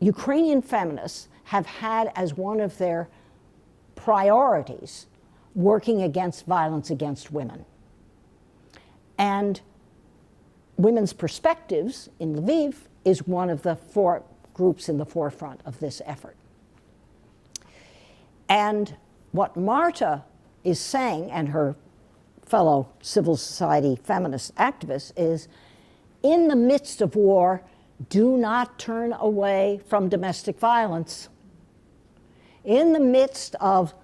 Ukrainian feminists have had as one of their priorities working against violence against women. And Women's Perspectives in Lviv is one of the four groups in the forefront of this effort. And what Marta is saying, and her fellow civil society feminist activists, is in the midst of war, do not turn away from domestic violence. In the midst of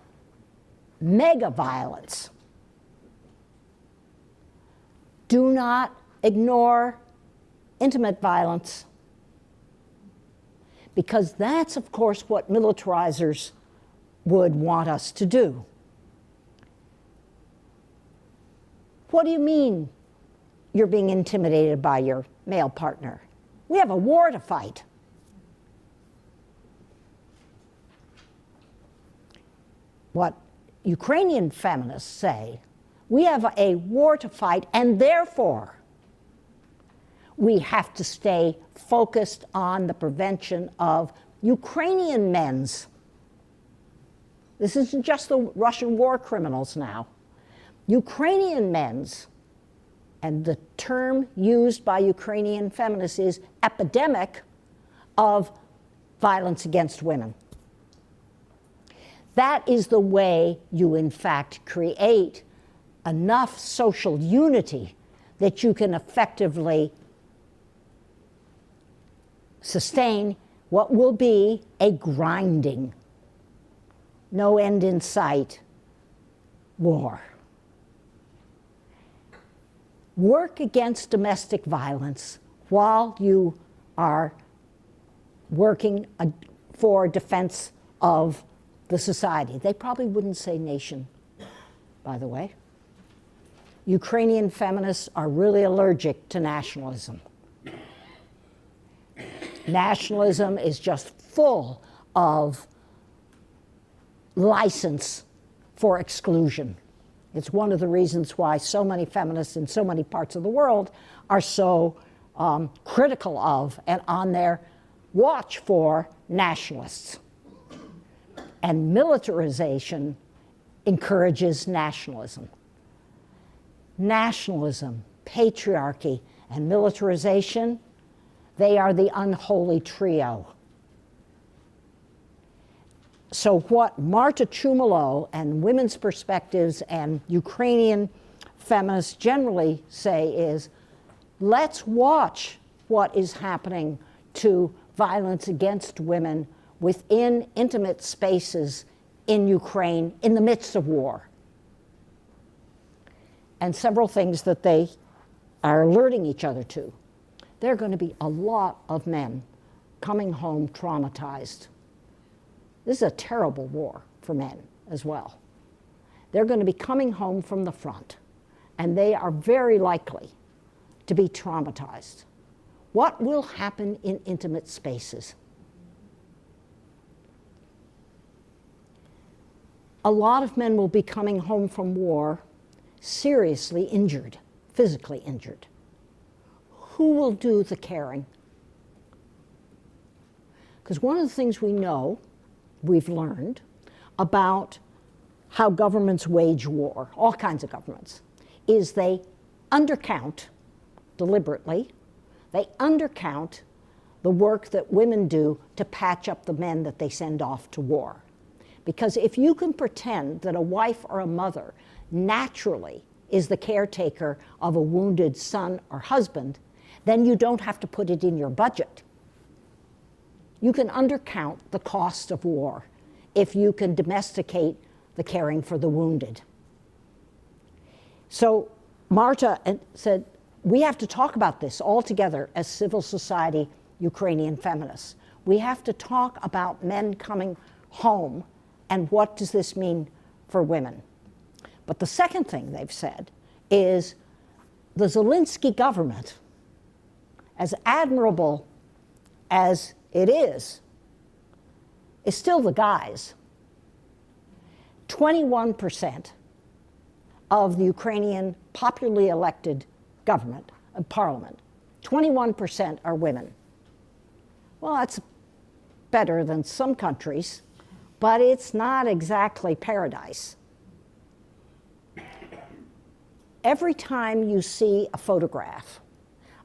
mega violence, do not ignore intimate violence, because that's, of course, what militarizers would want us to do. What do you mean you're being intimidated by your male partner? We have a war to fight. What Ukrainian feminists say, we have a war to fight, and therefore we have to stay focused on the prevention of Ukrainian men's. This isn't just the Russian war criminals now. Ukrainian men's, and the term used by Ukrainian feminists is epidemic of violence against women. That is the way you, in fact, create enough social unity that you can effectively sustain what will be a grinding, no end in sight war. Work against domestic violence while you are working for defense of the society. They probably wouldn't say nation, by the way. Ukrainian feminists are really allergic to nationalism. Nationalism is just full of license for exclusion. It's one of the reasons why so many feminists in so many parts of the world are so critical of and on their watch for nationalists. And militarization encourages nationalism. Nationalism, patriarchy, and militarization, they are the unholy trio. So what Marta Chumalo and women's perspectives and Ukrainian feminists generally say is, let's watch what is happening to violence against women within intimate spaces in Ukraine in the midst of war. And several things that they are alerting each other to. There are going to be a lot of men coming home traumatized. This is a terrible war for men as well. They're going to be coming home from the front, and they are very likely to be traumatized. What will happen in intimate spaces? A lot of men will be coming home from war seriously injured, physically injured. Who will do the caring? Because one of the things we know, we've learned about how governments wage war, all kinds of governments, is they undercount deliberately, they undercount the work that women do to patch up the men that they send off to war. Because if you can pretend that a wife or a mother naturally is the caretaker of a wounded son or husband, then you don't have to put it in your budget. You can undercount the cost of war if you can domesticate the caring for the wounded. So Marta said, we have to talk about this all together as civil society Ukrainian feminists. We have to talk about men coming home and what does this mean for women. But the second thing they've said is the Zelensky government, as admirable as it is still the guise. 21% of the Ukrainian popularly elected government, parliament, 21% are women. Well, that's better than some countries, but it's not exactly paradise. Every time you see a photograph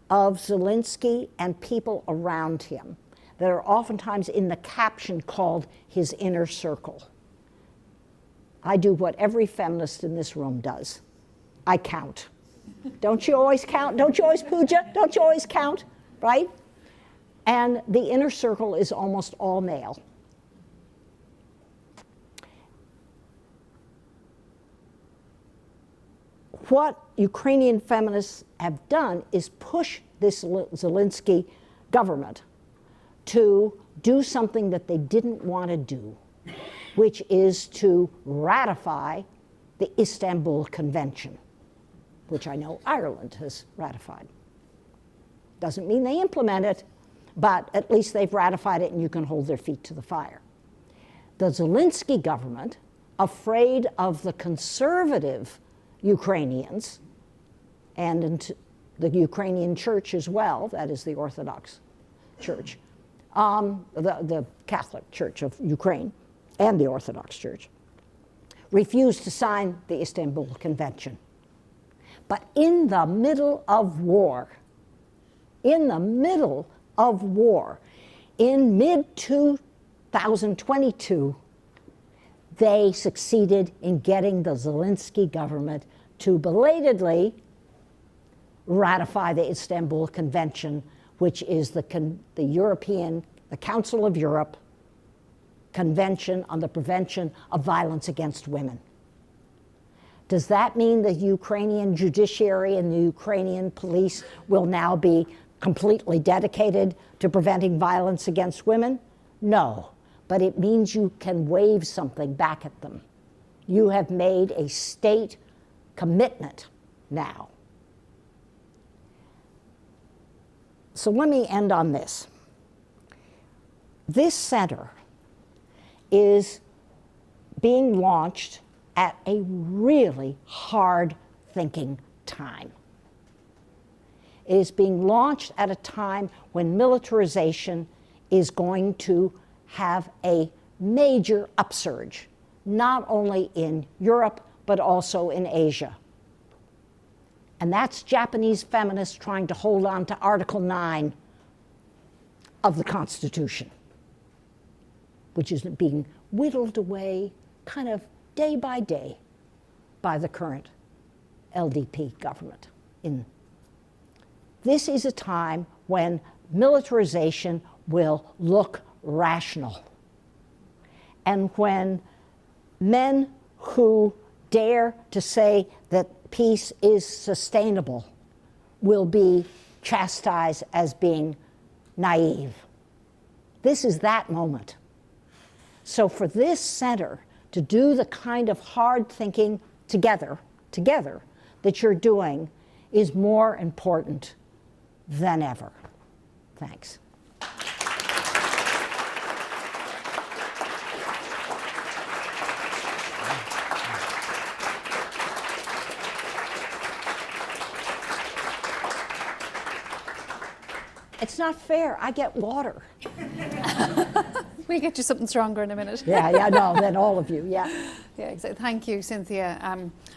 of Zelensky and people around him that are oftentimes in the caption called his inner circle, I do what every feminist in this room does. I count. Don't you always count? Don't you always, Pooja? Don't you always count, right? And the inner circle is almost all male. What Ukrainian feminists have done is push this Zelensky government to do something that they didn't want to do, which is to ratify the Istanbul Convention, which I know Ireland has ratified. Doesn't mean they implement it, but at least they've ratified it and you can hold their feet to the fire. The Zelensky government, afraid of the conservative Ukrainians and the Ukrainian church as well, that is the Orthodox Church, the Catholic Church of Ukraine and the Orthodox Church, refused to sign the Istanbul Convention. But in the middle of war, in mid-2022, they succeeded in getting the Zelensky government to belatedly ratify the Istanbul Convention, which is the Council of Europe Convention on the Prevention of Violence Against Women. Does that mean the Ukrainian judiciary and the Ukrainian police will now be completely dedicated to preventing violence against women? No, but it means you can wave something back at them. You have made a state commitment now. So let me end on this. This center is being launched at a really hard-thinking time. It is being launched at a time when militarization is going to have a major upsurge, not only in Europe, but also in Asia. And that's Japanese feminists trying to hold on to Article 9 of the Constitution, which is being whittled away kind of day by day by the current LDP government. This is a time when militarization will look rational, and when men who dare to say that peace is sustainable will be chastised as being naive. This is that moment. So for this center to do the kind of hard thinking together that you're doing is more important than ever. Thanks. It's not fair. I get water. We'll get you something stronger in a minute. Yeah, no, than all of you, yeah. Yeah, exactly. Thank you, Cynthia.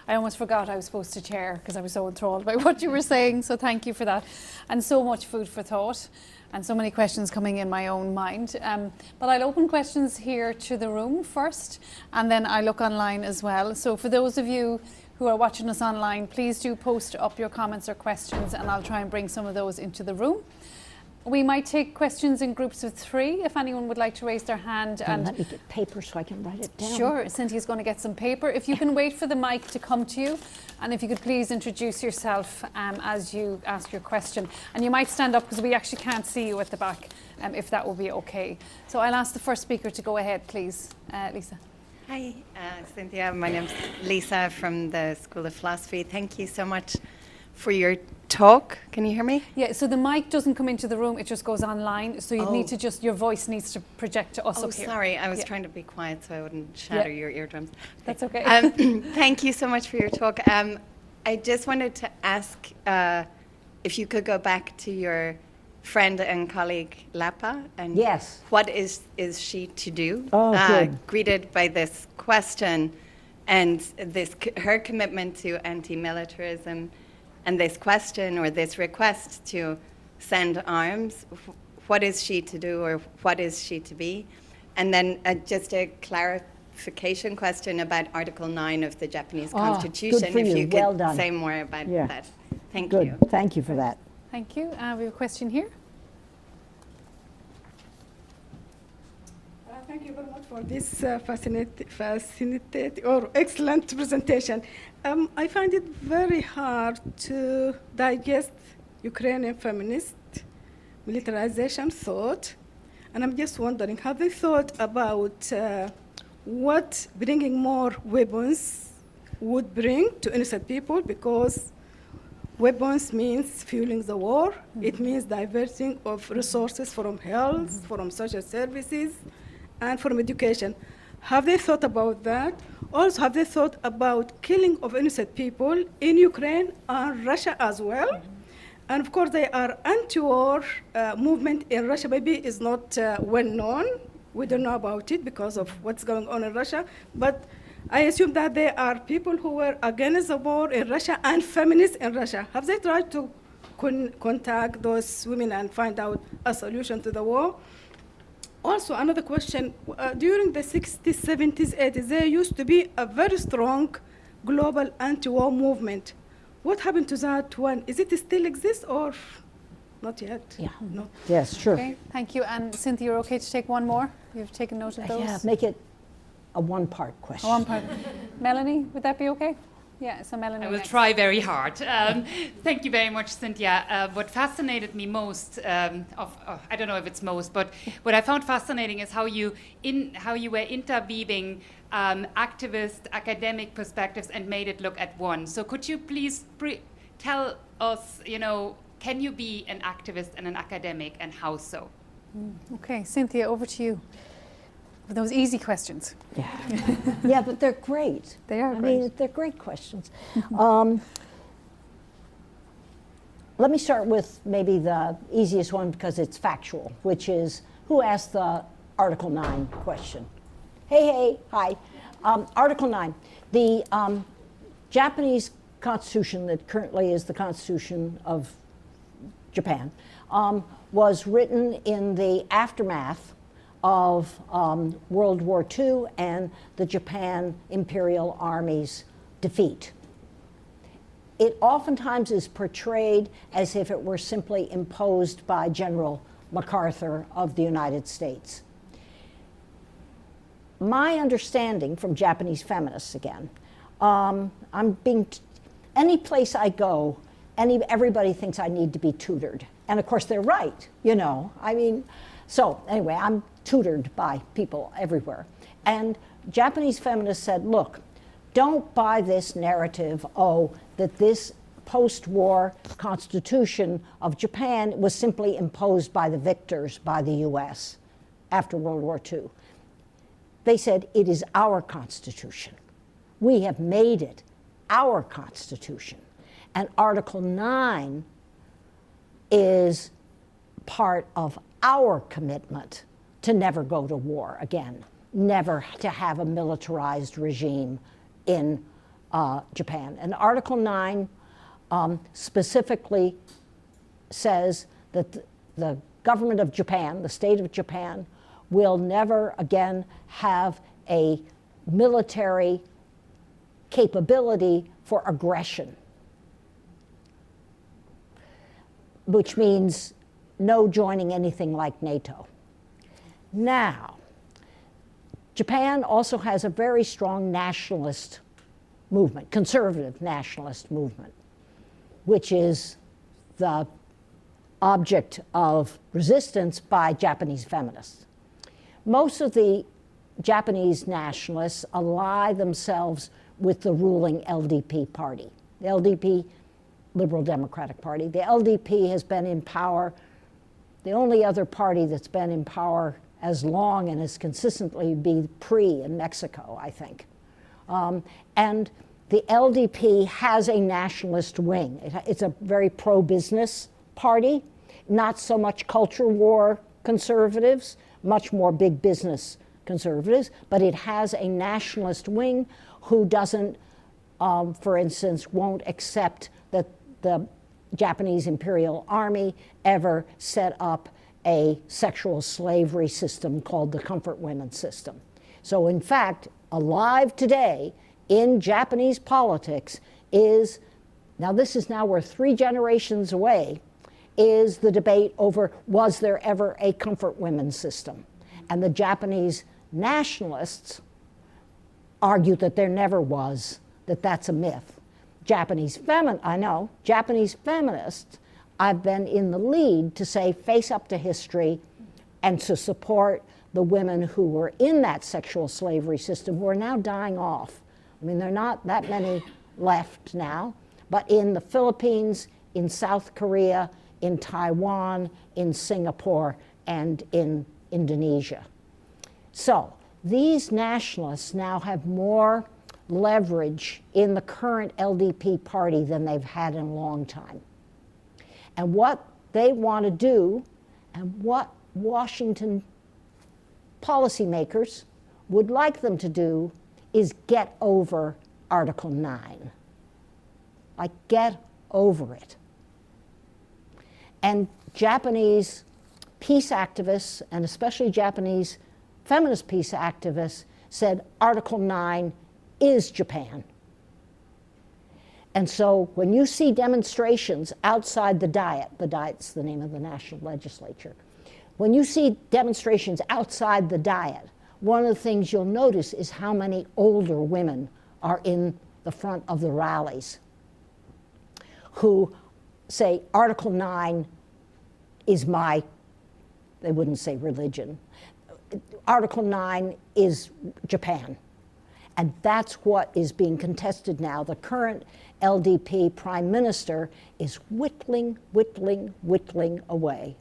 I almost forgot I was supposed to chair because I was so enthralled by what you were saying, so thank you for that. And so much food for thought, and so many questions coming in my own mind. But I'll open questions here to the room first, and then I look online as well. So for those of you who are watching us online, please do post up your comments or questions, and I'll try and bring some of those into the room. We might take questions in groups of 3 if anyone would like to raise their hand. And let me get paper so I can write it down. Sure, Cynthia's going to get some paper. If you can wait for the mic to come to you, and if you could please introduce yourself as you ask your question. And you might stand up because we actually can't see you at the back, if that will be okay. So I'll ask the first speaker to go ahead, please. Lisa. Hi, Cynthia. My name's Lisa from the School of Philosophy. Thank you so much for your talk. Can you hear me? Yeah, so the mic doesn't come into the room, it just goes online. So you need to your voice needs to project to us up here. Sorry, I was trying to be quiet so I wouldn't shatter your eardrums. That's okay. Thank you so much for your talk. I just wanted to ask if you could go back to your friend and colleague Lapa, and yes, what is she to do? Good. Greeted by this question and her commitment to anti-militarism, and this question or this request to send arms, what is she to do or what is she to be? And then just a clarification question about Article 9 of the Japanese Constitution, if you could say more about that. Thank you. Thank you for that. Thank you. We have a question here. Thank you very much for this fascinating or excellent presentation. I find it very hard to digest Ukrainian feminist militarization thought, and I'm just wondering, have they thought about what bringing more weapons would bring to innocent people? Because weapons means fueling the war. It means diverting of resources from health, from social services, and from education. Have they thought about that? Also, have they thought about killing of innocent people in Ukraine and Russia as well? And of course, they are anti-war movement in Russia. Maybe is not well known. We don't know about it because of what's going on in Russia. But I assume that there are people who were against the war in Russia and feminists in Russia. Have they tried to contact those women and find out a solution to the war? Also, another question, during the 60s, 70s, 80s, there used to be a very strong global anti-war movement. What happened to that one? Is it still exist or not yet. Yeah. No. Yes, sure. Okay, thank you. And Cynthia, you're okay to take one more? You've taken note of those? Yeah, make it a one-part question. One part. Melanie, would that be okay? Yeah, so Melanie. I will next. try very hard. Thank you very much, Cynthia. What fascinated me most, I don't know if it's most, but what I found fascinating is how you were interweaving activist, academic perspectives and made it look at one. So could you please tell us, can you be an activist and an academic, and how so? Okay, Cynthia, over to you. For those easy questions. Yeah, yeah, but they're great. They are great. I mean, they're great questions. Let me start with maybe the easiest one because it's factual, which is who asked the Article 9 question? Hey, hi. Article 9. The Japanese Constitution that currently is the Constitution of Japan was written in the aftermath of World War II and the Japan Imperial Army's defeat. It oftentimes is portrayed as if it were simply imposed by General MacArthur of the United States. My understanding from Japanese feminists again, any place I go, everybody thinks I need to be tutored. And of course they're right, So anyway, I'm tutored by people everywhere. And Japanese feminists said, look, don't buy this narrative, that this post-war constitution of Japan was simply imposed by the victors, by the US, after World War II. They said, it is our constitution. We have made it our constitution. And Article 9 is part of our commitment to never go to war again, never to have a militarized regime in Japan. And Article 9 specifically says that the government of Japan, the state of Japan, will never again have a military capability for aggression, which means no joining anything like NATO. Now, Japan also has a very strong nationalist movement, conservative nationalist movement, which is the object of resistance by Japanese feminists. Most of the Japanese nationalists ally themselves with the ruling LDP party. The LDP, Liberal Democratic Party. The LDP has been in power, the only other party that's been in power as long and as consistently be PRI in Mexico, I think. And the LDP has a nationalist wing. It's a very pro-business party, not so much culture war conservatives, much more big business conservatives, but it has a nationalist wing who doesn't, for instance, won't accept that the Japanese Imperial Army ever set up a sexual slavery system called the comfort women system. So in fact, alive today in Japanese politics is, now we're 3 generations away, is the debate over was there ever a comfort women system? And the Japanese nationalists argue that there never was, that that's a myth. Japanese feminists, I've been in the lead to say face up to history and to support the women who were in that sexual slavery system who are now dying off. I mean, there are not that many left now, but in the Philippines, in South Korea, in Taiwan, in Singapore, and in Indonesia. So these nationalists now have more leverage in the current LDP party than they've had in a long time. And what they want to do, and what Washington policymakers would like them to do, is get over Article 9. Like, get over it. And Japanese peace activists, and especially Japanese feminist peace activists, said Article 9 is Japan. And so when you see demonstrations outside the Diet's the name of the national legislature, when you see demonstrations outside the Diet, one of the things you'll notice is how many older women are in the front of the rallies who say Article 9 is my, they wouldn't say religion, Article 9 is Japan. And that's what is being contested now. The current LDP prime minister is whittling away.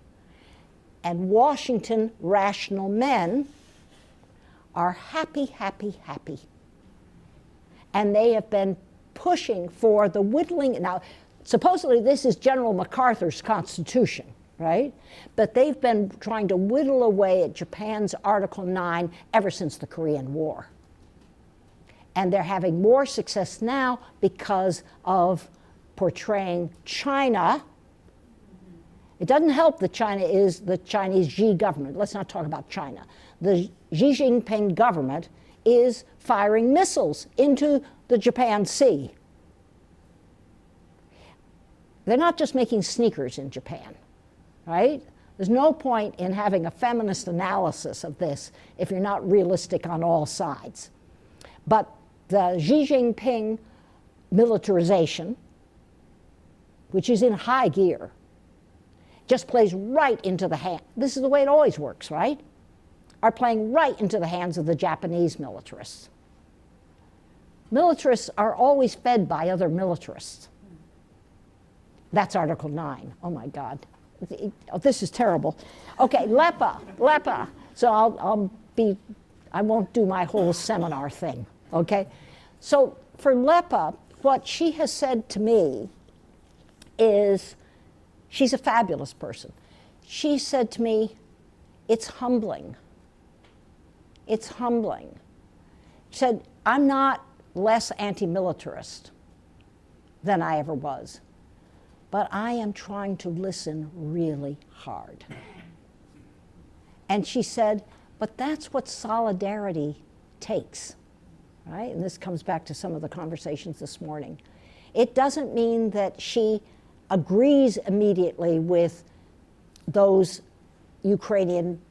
And Washington rational men are happy. And they have been pushing for the whittling. Now, supposedly this is General MacArthur's constitution, right? But they've been trying to whittle away at Japan's Article 9 ever since the Korean War. And they're having more success now because of portraying China. It doesn't help that China is the Chinese Xi government. Let's not talk about China. The Xi Jinping government is firing missiles into the Japan Sea. They're not just making sneakers in Japan, right? There's no point in having a feminist analysis of this if you're not realistic on all sides. But the Xi Jinping militarization, which is in high gear, just plays right into the hand. This is the way it always works, right? Are playing right into the hands of the Japanese militarists. Militarists are always fed by other militarists. That's Article 9. Oh my God. Oh, this is terrible. Okay, LEPA. So I won't do my whole seminar thing, okay? So for LEPA, what she has said to me is, she's a fabulous person. She said to me, it's humbling. It's humbling. She said, I'm not less anti-militarist than I ever was, but I am trying to listen really hard. And she said, but that's what solidarity takes, right? And this comes back to some of the conversations this morning. It doesn't mean that she agrees immediately with those Ukrainian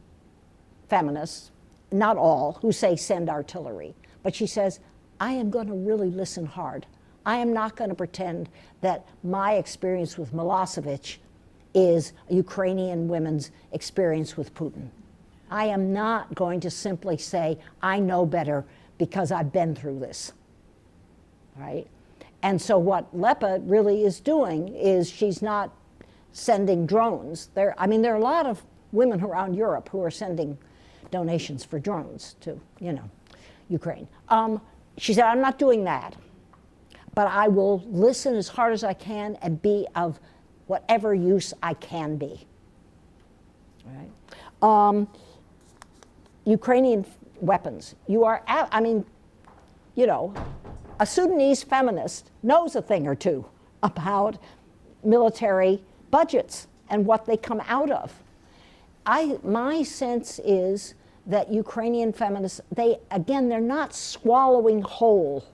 feminists, not all, who say send artillery. But she says, I am going to really listen hard. I am not going to pretend that my experience with Milosevic is Ukrainian women's experience with Putin. I am not going to simply say, I know better because I've been through this, right? And so what LEPA really is doing is she's not sending drones. There are a lot of women around Europe who are sending donations for drones to, Ukraine. She said, I'm not doing that, but I will listen as hard as I can and be of whatever use I can be. Right? Ukrainian weapons. A Sudanese feminist knows a thing or two about military budgets and what they come out of. My sense is that Ukrainian feminists, they're not swallowing whole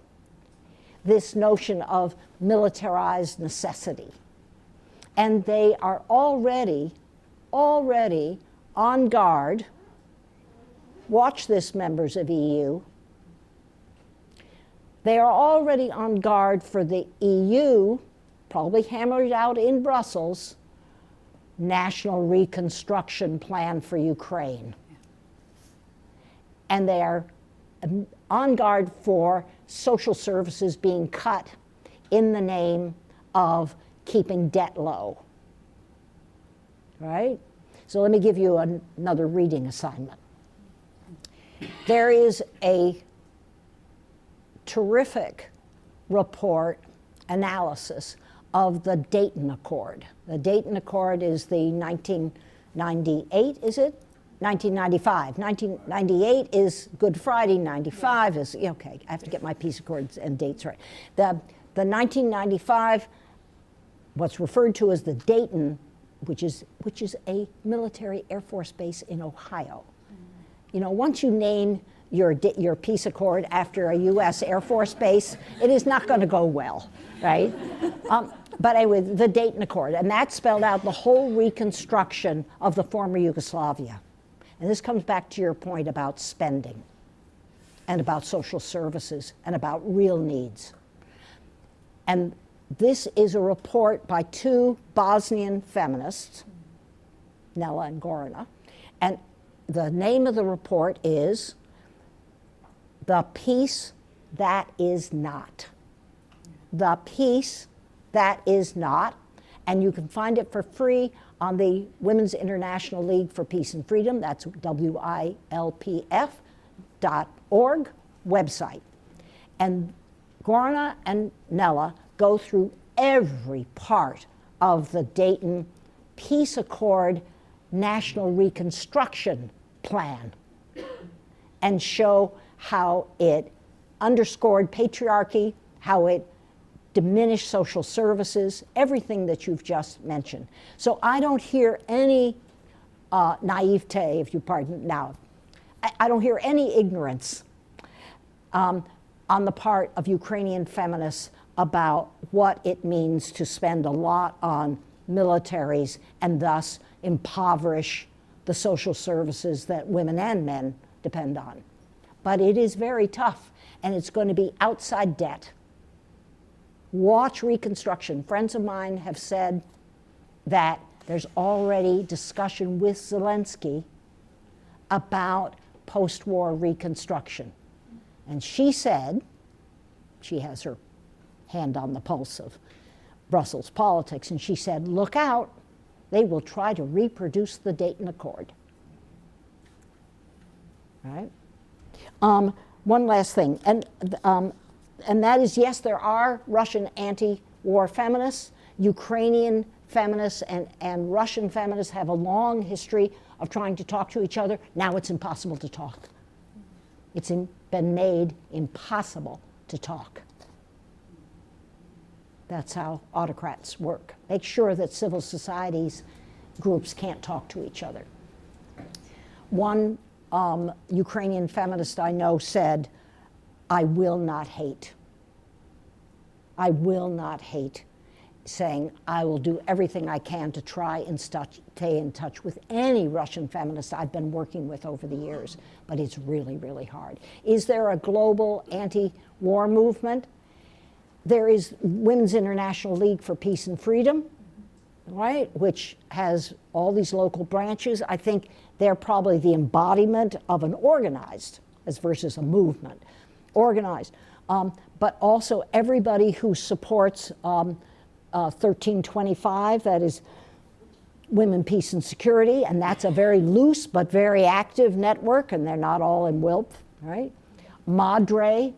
this notion of militarized necessity. And they are already on guard. Watch this, members of EU. They are already on guard for the EU, probably hammered out in Brussels, national reconstruction plan for Ukraine. And they are on guard for social services being cut in the name of keeping debt low. Right? So let me give you another reading assignment. There is a terrific report analysis of the Dayton Accord. The Dayton Accord is the 1998, is it? 1995. 1998 is Good Friday, 95 is, okay, I have to get my peace accords and dates right. The 1995, what's referred to as the Dayton, which is a military Air Force base in Ohio. Once you name your peace accord after a U.S. Air Force base, it is not going to go well, right? But anyway, the Dayton Accord, and that spelled out the whole reconstruction of the former Yugoslavia. And this comes back to your point about spending and about social services and about real needs. And this is a report by two Bosnian feminists, Nella and Gorana, and the name of the report is The Peace That Is Not. The Peace That Is Not, and you can find it for free on the Women's International League for Peace and Freedom, that's WILPF.org website. And Gorana and Nella go through every part of the Dayton Peace Accord National Reconstruction Plan and show how it underscored patriarchy, how it diminished social services, everything that you've just mentioned. So I don't hear any naivete, if you pardon now. I don't hear any ignorance on the part of Ukrainian feminists about what it means to spend a lot on militaries and thus impoverish the social services that women and men depend on. But it is very tough, and it's going to be outside debt. Watch reconstruction. Friends of mine have said that there's already discussion with Zelensky about post-war reconstruction. And she said, she has her hand on the pulse of Brussels politics, and she said, look out, they will try to reproduce the Dayton Accord. Right? One last thing, and that is, yes, there are Russian anti-war feminists. Ukrainian feminists and Russian feminists have a long history of trying to talk to each other. Now it's impossible to talk. It's been made impossible to talk. That's how autocrats work. Make sure that civil societies groups can't talk to each other. One Ukrainian feminist I know said, I will not hate. I will not hate, saying I will do everything I can to try and stay in touch with any Russian feminist I've been working with over the years, but it's really, really hard. Is there a global anti-war movement? There is Women's International League for Peace and Freedom, right, which has all these local branches. I think they're probably the embodiment of an organized, as versus a movement, organized. But also everybody who supports 1325, that is Women, Peace and Security, and that's a very loose but very active network, and they're not all in WILP, right? Madre,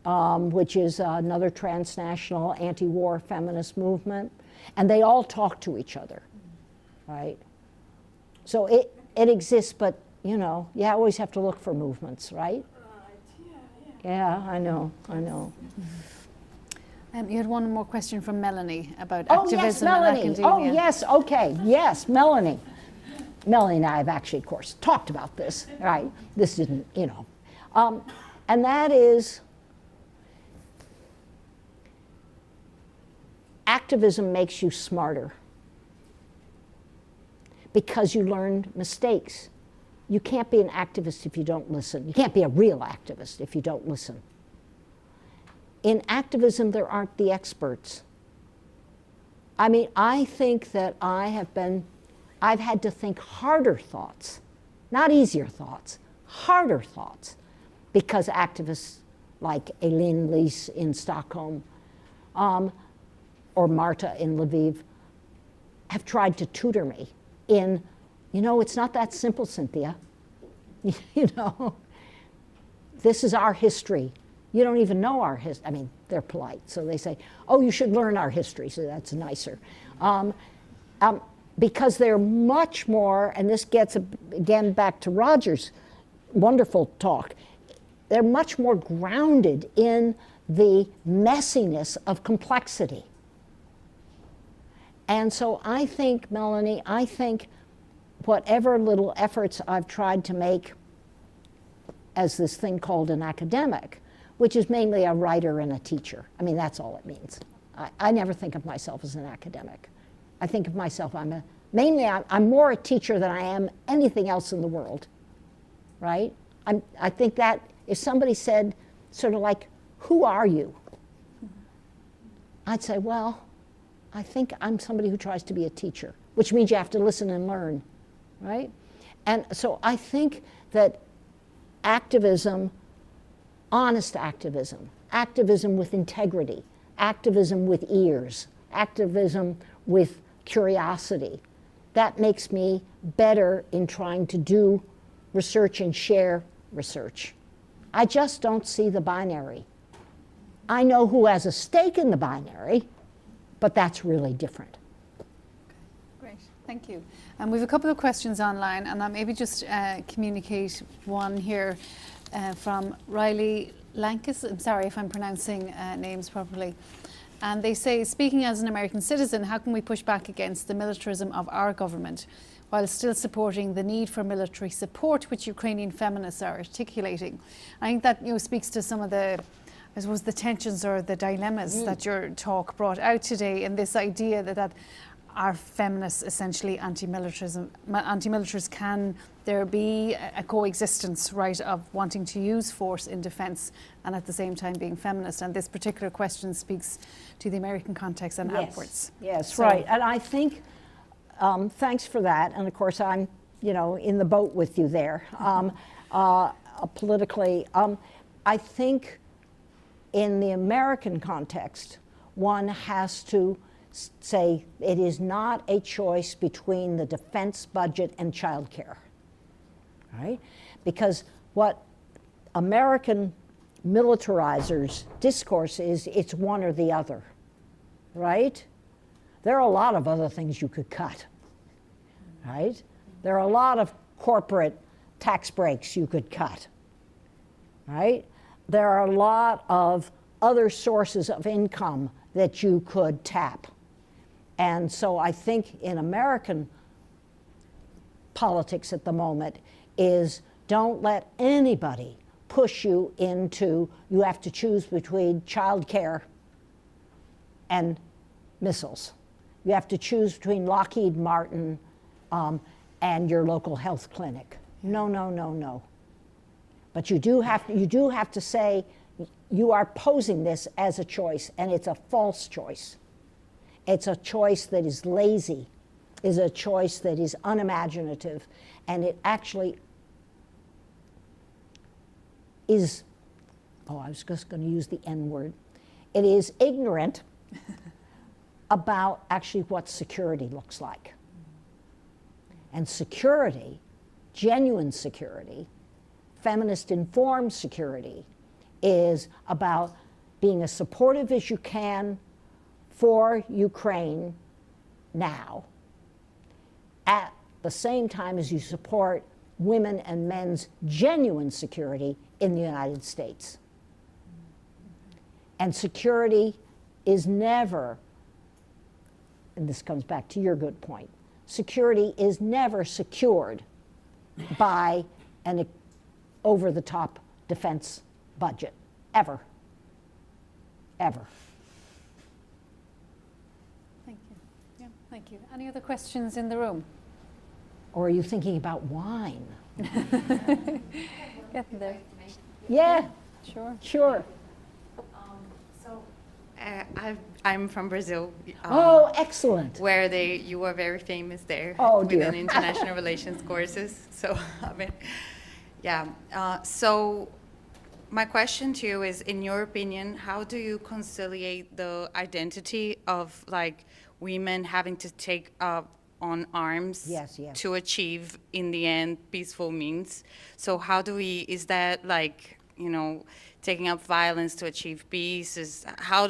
which is another transnational anti-war feminist movement, and they all talk to each other, right? So it exists, but you know, you always have to look for movements, right? Yeah, I know. You had one more question from Melanie about Oh, activism yes, and Melanie. academia. Oh, yes, okay, yes, Melanie. Melanie and I have actually, of course, talked about this, right? This didn't, you know. And that is, activism makes you smarter because you learned mistakes. You can't be an activist if you don't listen. You can't be a real activist if you don't listen. In activism, there aren't the experts. I mean, I think that I've had to think harder thoughts, not easier thoughts, harder thoughts, because activists like Elin Lees in Stockholm or Marta in Lviv have tried to tutor me in, you know, it's not that simple, Cynthia. You know, this is our history. You don't even know our history. I mean, they're polite, so they say, oh, you should learn our history, so that's nicer. Because they're much more, and this gets, again, back to Roger's wonderful talk, they're much more grounded in the messiness of complexity. And so I think, Melanie, whatever little efforts I've tried to make as this thing called an academic, which is mainly a writer and a teacher. I mean, that's all it means. I never think of myself as an academic. I think of myself, I'm more a teacher than I am anything else in the world, right? I think that if somebody said sort of like, who are you? I'd say, well, I think I'm somebody who tries to be a teacher, which means you have to listen and learn, right? And so I think that activism, honest activism, activism with integrity, activism with ears, activism with curiosity, that makes me better in trying to do research and share research. I just don't see the binary. I know who has a stake in the binary, but that's really different. Great, thank you. And we have a couple of questions online, and I'll maybe just communicate one here from Riley Lankes. I'm sorry if I'm pronouncing names properly. And they say, speaking as an American citizen, how can we push back against the militarism of our government while still supporting the need for military support which Ukrainian feminists are articulating? I think that speaks to some of the, I suppose, the tensions or the dilemmas that your talk brought out today, in this idea that are feminists essentially anti-militarists? Can there be a coexistence, right, of wanting to use force in defence and at the same time being feminist? And this particular question speaks to the American context and outwards. Yes, so, right. And I think, thanks for that. And of course, I'm, in the boat with you there. Politically, I think in the American context, one has to say it is not a choice between the defense budget and childcare, right? Because what American militarizers' discourse is, it's one or the other, right? There are a lot of other things you could cut, right? There are a lot of corporate tax breaks you could cut, right? There are a lot of other sources of income that you could tap. And so I think in American politics at the moment is don't let anybody push you into, you have to choose between childcare and missiles. You have to choose between Lockheed Martin and your local health clinic. No, no, no, no. But you do have to say you are posing this as a choice, and it's a false choice. It's a choice that is lazy, is a choice that is unimaginative, and it actually is, I was just going to use the N word. It is ignorant about actually what security looks like. And security, genuine security, feminist informed security, is about being as supportive as you can for Ukraine now, at the same time as you support women and men's genuine security in the United States. And security is never, and this comes back to your good point, security is never secured by an over-the-top defense budget, ever, ever. Thank you. Yeah, thank you. Any other questions in the room? Or are you thinking about wine? Get there. Yeah, Sure. sure. I'm from Brazil. Oh, excellent. Where you were very famous there Oh, with dear. an international relations courses. So, I mean, yeah. So, my question to you is, in your opinion, how do you conciliate the identity of like women having to take up on arms Yes. to achieve, in the end, peaceful means? So how do we, is that like, taking up violence to achieve peace? How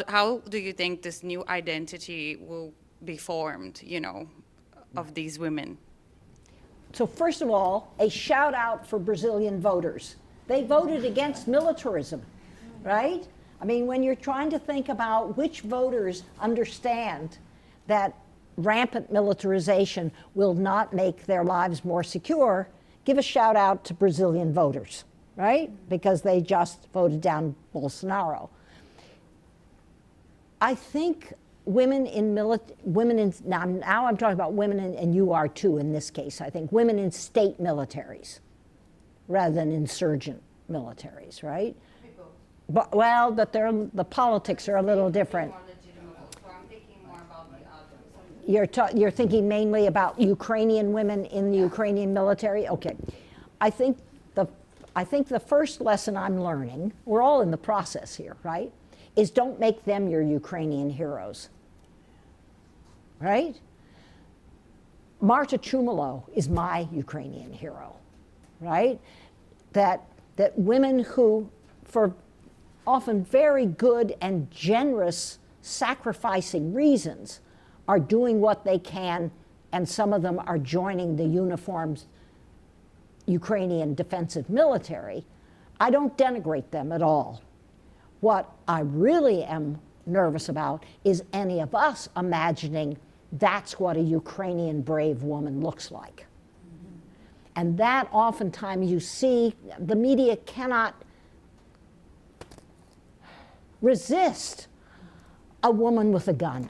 do you think this new identity will be formed, of these women? So first of all, a shout out for Brazilian voters. They voted against militarism, right? I mean, when you're trying to think about which voters understand that rampant militarization will not make their lives more secure, give a shout out to Brazilian voters, right? Because they just voted down Bolsonaro. I think women in now I'm talking about women and you are too in this case, I think, women in state militaries rather than insurgent militaries, right? But, well, but the politics are a little different. You're thinking mainly about Ukrainian women in the Ukrainian military? Okay. I think the first lesson I'm learning, we're all in the process here, right, is don't make them your Ukrainian heroes, right? Marta Chumalo is my Ukrainian hero, right? That women who, for often very good and generous sacrificing reasons, are doing what they can, and some of them are joining the uniformed Ukrainian defensive military. I don't denigrate them at all. What I really am nervous about is any of us imagining that's what a Ukrainian brave woman looks like. And that oftentimes you see, the media cannot resist a woman with a gun,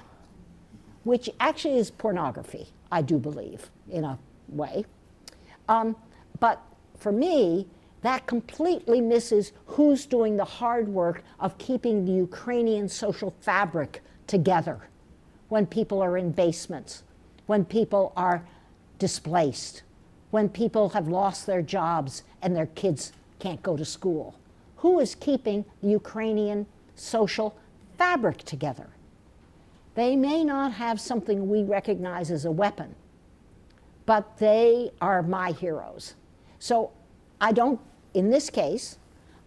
which actually is pornography, I do believe, in a way. But for me, that completely misses who's doing the hard work of keeping the Ukrainian social fabric together when people are in basements, when people are displaced, when people have lost their jobs and their kids can't go to school. Who is keeping the Ukrainian social fabric together? They may not have something we recognize as a weapon, but they are my heroes. So I don't, in this case,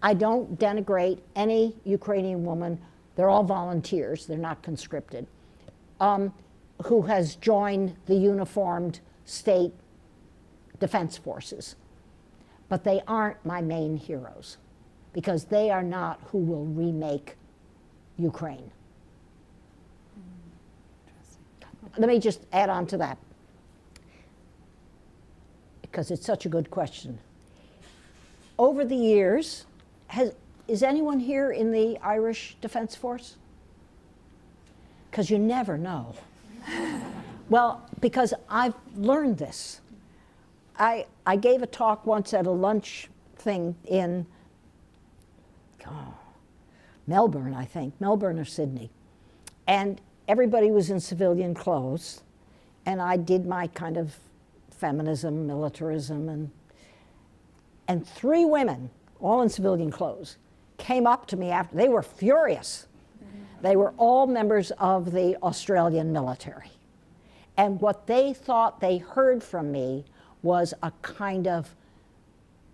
I don't denigrate any Ukrainian woman, they're all volunteers, they're not conscripted, who has joined the uniformed state defense forces. But they aren't my main heroes, because they are not who will remake Ukraine. Let me just add on to that, because it's such a good question. Over the years, is anyone here in the Irish Defense Force? Because you never know. Well, because I've learned this. I gave a talk once at a lunch thing in Melbourne, I think, Melbourne or Sydney. And everybody was in civilian clothes, and I did my kind of feminism, militarism, and 3 women, all in civilian clothes, came up to me after. They were furious. They were all members of the Australian military. And what they thought they heard from me was a kind of,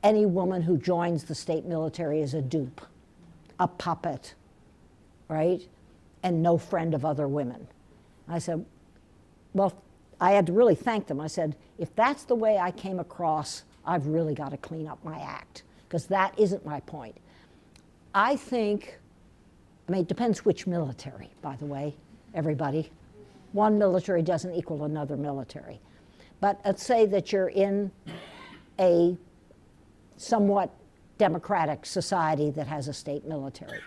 any woman who joins the state military is a dupe, a puppet, right? And no friend of other women. I said, well, I had to really thank them. I said, if that's the way I came across, I've really got to clean up my act, because that isn't my point. I think, I mean, it depends which military, by the way, everybody. One military doesn't equal another military. But let's say that you're in a somewhat democratic society that has a state military.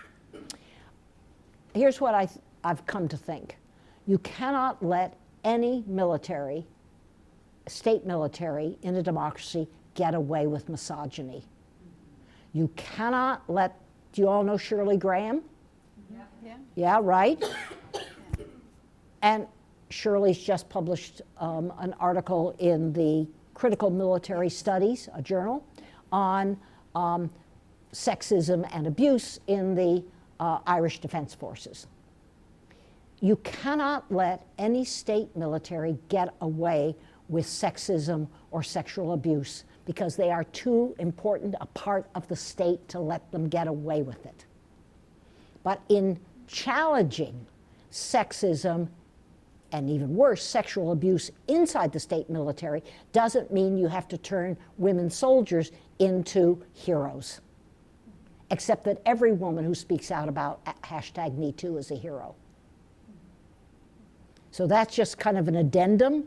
Here's what I've come to think. You cannot let any military, state military in a democracy, get away with misogyny. You cannot let, do you all know Shirley Graham? Yeah. Yeah, right? And Shirley's just published an article in the Critical Military Studies, a journal, on sexism and abuse in the Irish Defense Forces. You cannot let any state military get away with sexism or sexual abuse, because they are too important a part of the state to let them get away with it. But in challenging sexism, and even worse, sexual abuse inside the state military, doesn't mean you have to turn women soldiers into heroes. Except that every woman who speaks out about #MeToo is a hero. So that's just kind of an addendum.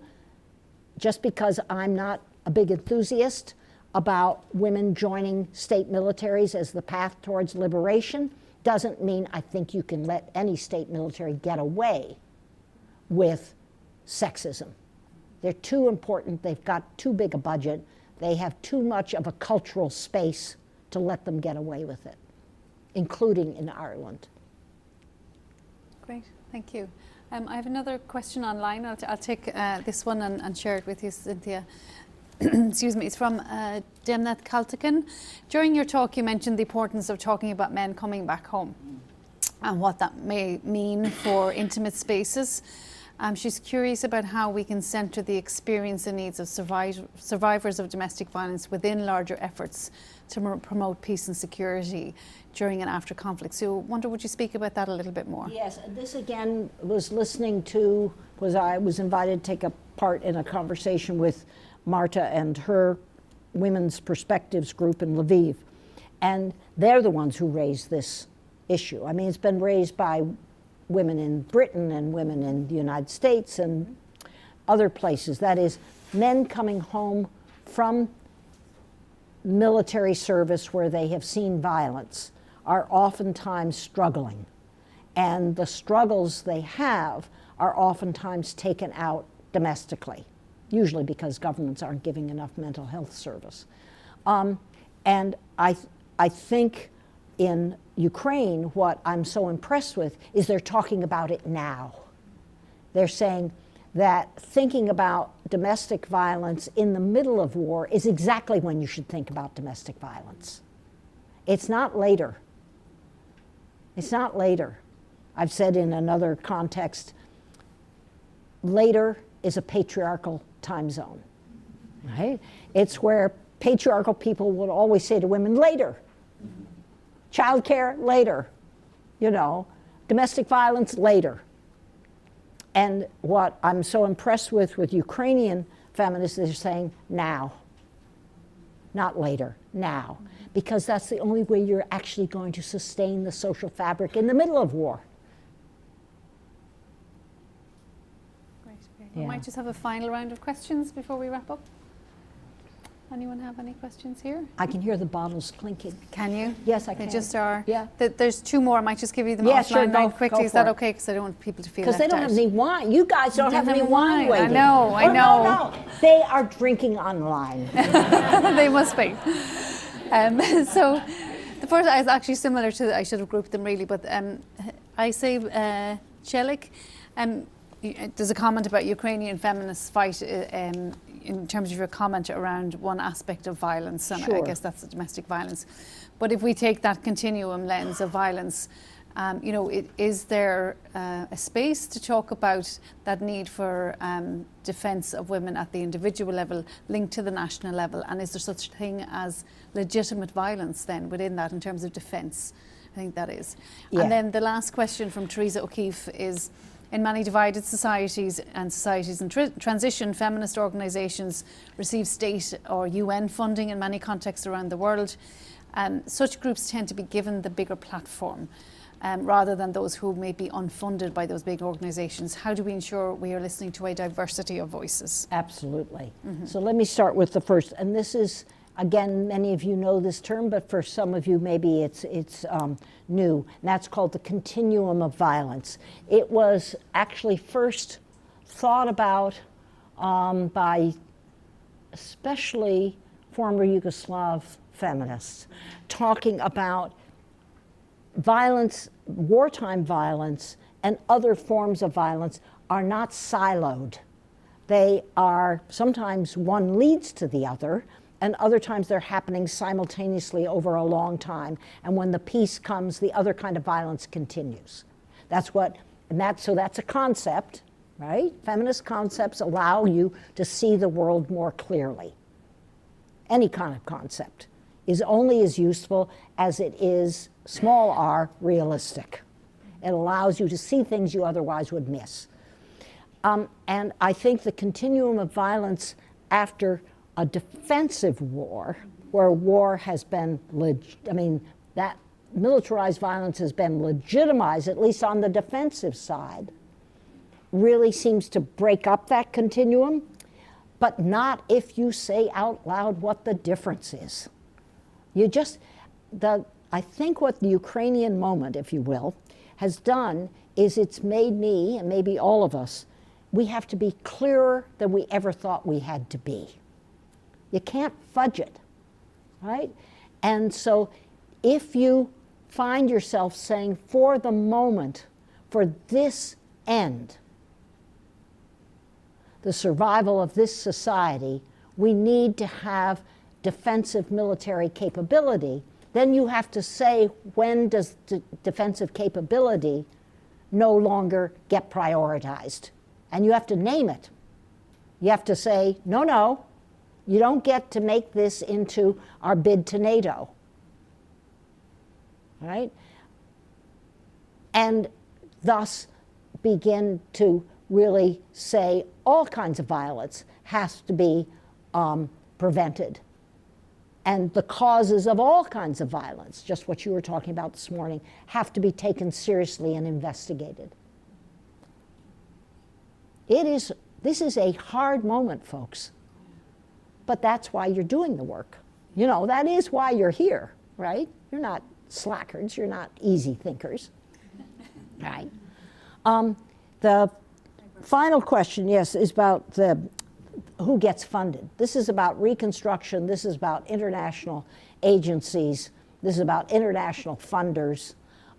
Just because I'm not a big enthusiast, about women joining state militaries as the path towards liberation doesn't mean I think you can let any state military get away with sexism. They're too important, they've got too big a budget, they have too much of a cultural space to let them get away with it, including in Ireland. Great, thank you. I have another question online. I'll take this one and share it with you, Cynthia. Excuse me, it's from Demnath Kaltakin. During your talk, you mentioned the importance of talking about men coming back home and what that may mean for intimate spaces. She's curious about how we can centre the experience and needs of survivors of domestic violence within larger efforts to promote peace and security during and after conflict. So I wonder, would you speak about that a little bit more? Yes, this again was listening to, I was invited to take a part in a conversation with Marta and her Women's Perspectives group in Lviv. And they're the ones who raised this issue. I mean, it's been raised by women in Britain and women in the United States and other places. That is, men coming home from military service where they have seen violence are oftentimes struggling. And the struggles they have are oftentimes taken out domestically, usually because governments aren't giving enough mental health service. And I think in Ukraine, what I'm so impressed with is they're talking about it now. They're saying that thinking about domestic violence in the middle of war is exactly when you should think about domestic violence. It's not later. It's not later. I've said in another context, later is a patriarchal time zone, right? It's where patriarchal people would always say to women, later. Childcare, later. You know, domestic violence, later. And what I'm so impressed with Ukrainian feminists is saying now. Not later, now. Because that's the only way you're actually going to sustain the social fabric in the middle of war. Great. We might just have a final round of questions before we wrap up. Anyone have any questions here? I can hear the bottles clinking. Can you? Yes, I can. They just are. Yeah. There's two more. I might just give you them Yeah, offline sure, now go quickly. Is for that it. okay? Because I don't want people to feel Because left they don't out. have any wine. You guys don't have any wine waiting. I know. Oh, no. They are drinking online. They must be. So the first is actually similar to, I should have grouped them really, but I say Chelik. There's a comment about Ukrainian feminists fight in terms of your comment around one aspect of violence, and Sure. I guess that's the domestic violence. But if we take that continuum lens of violence, is there a space to talk about that need for defence of women at the individual level linked to the national level? And is there such a thing as legitimate violence then within that in terms of defence? I think that is. Yeah. And then the last question from Teresa O'Keefe is, in many divided societies and societies in transition, feminist organisations receive state or UN funding in many contexts around the world. Such groups tend to be given the bigger platform rather than those who may be unfunded by those big organisations. How do we ensure we are listening to a diversity of voices? Absolutely. So let me start with the first. And this is, again, many of you know this term, but for some of you maybe it's new. And that's called the continuum of violence. It was actually first thought about by especially former Yugoslav feminists, talking about violence, wartime violence, and other forms of violence are not siloed. They are, sometimes one leads to the other, and other times they're happening simultaneously over a long time. And when the peace comes, the other kind of violence continues. So that's a concept, right? Feminist concepts allow you to see the world more clearly. Any kind of concept is only as useful as it is, small r, realistic. It allows you to see things you otherwise would miss. And I think the continuum of violence after a defensive war, where war has been, that militarized violence has been legitimized, at least on the defensive side, really seems to break up that continuum. but not if you say out loud what the difference is. You just, I think what the Ukrainian moment, if you will, has done is it's made me, and maybe all of us, we have to be clearer than we ever thought we had to be. You can't fudge it, right? And so if you find yourself saying, for the moment, for this end, the survival of this society, we need to have defensive military capability, then you have to say, when does defensive capability no longer get prioritized? And you have to name it. You have to say, no, no, you don't get to make this into our bid to NATO, right? And thus begin to really say all kinds of violence has to be prevented. And the causes of all kinds of violence, just what you were talking about this morning, have to be taken seriously and investigated. This is a hard moment, folks. But that's why you're doing the work. You know, that is why you're here, right? You're not slackers, you're not easy thinkers, right? The final question, yes, is about who gets funded. This is about reconstruction, this is about international agencies, this is about international funders.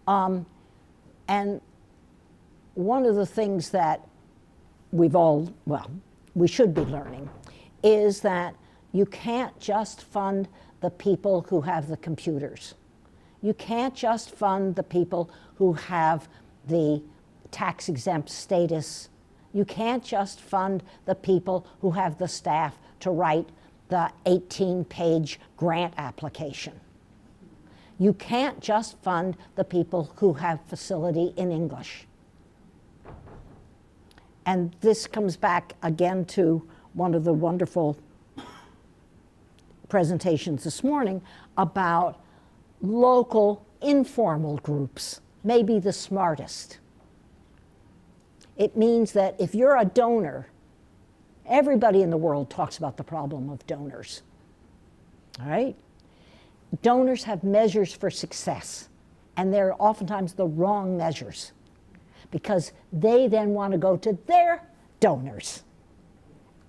And one of the things that we should be learning is that you can't just fund the people who have the computers. You can't just fund the people who have the tax-exempt status. You can't just fund the people who have the staff to write the 18-page grant application. You can't just fund the people who have facility in English. And this comes back again to one of the wonderful presentations this morning about local informal groups, maybe the smartest. It means that if you're a donor, everybody in the world talks about the problem of donors, all right? Donors have measures for success, and they're oftentimes the wrong measures because they then want to go to their donors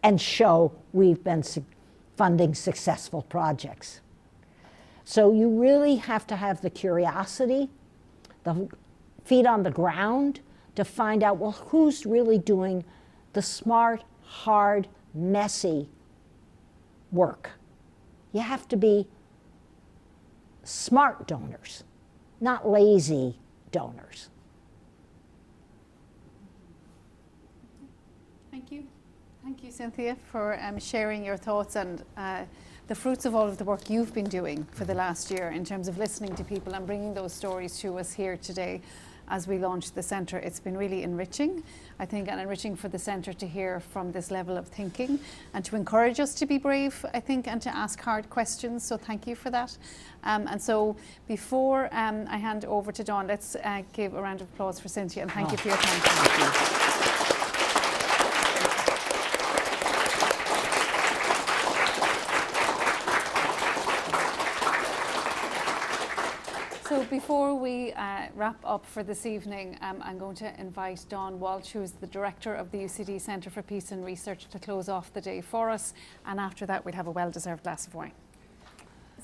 and show we've been funding successful projects. So you really have to have the curiosity, the feet on the ground to find out, well, who's really doing the smart, hard, messy work. You have to be smart donors, not lazy donors. Thank you. Thank you, Cynthia, for sharing your thoughts and the fruits of all of the work you've been doing for the last year in terms of listening to people and bringing those stories to us here today as we launch the centre. It's been really enriching, I think, and enriching for the centre to hear from this level of thinking and to encourage us to be brave, I think, and to ask hard questions. So thank you for that. And so before I hand over to Dawn, let's give a round of applause for Cynthia and thank you for your time. Thank you. So before we wrap up for this evening, I'm going to invite Dawn Walsh, who is the Director of the UCD Centre for Peace and Research, to close off the day for us. And after that, we'll have a well-deserved glass of wine.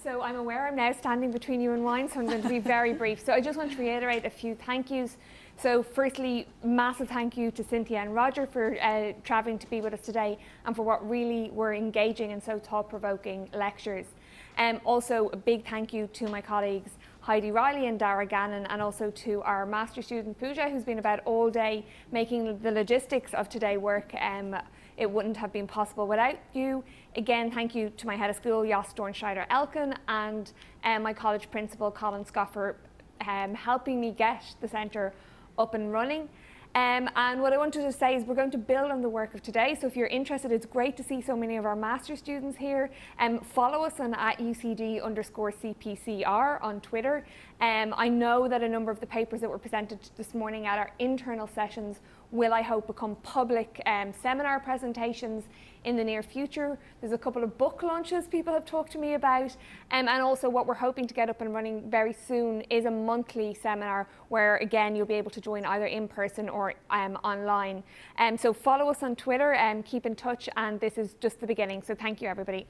So I'm aware I'm now standing between you and wine, so I'm going to be very brief. So I just want to reiterate a few thank yous. So firstly, massive thank you to Cynthia and Roger for travelling to be with us today and for what really were engaging and so thought-provoking lectures. Also, a big thank you to my colleagues Heidi Riley and Dara Gannon, and also to our master student Pooja, who's been about all day making the logistics of today work. It wouldn't have been possible without you. Again, thank you to my head of school, Jos Dornscheider-Elkin, and my college principal, Colin Scott, for helping me get the centre up and running. And what I wanted to say is we're going to build on the work of today. So if you're interested, it's great to see so many of our master's students here. Follow us on @UCD_CPCR on Twitter. I know that a number of the papers that were presented this morning at our internal sessions will, I hope, become public seminar presentations in the near future. There's a couple of book launches people have talked to me about, and also what we're hoping to get up and running very soon is a monthly seminar where, again, you'll be able to join either in person or online. So follow us on Twitter and keep in touch, and this is just the beginning. So thank you, everybody.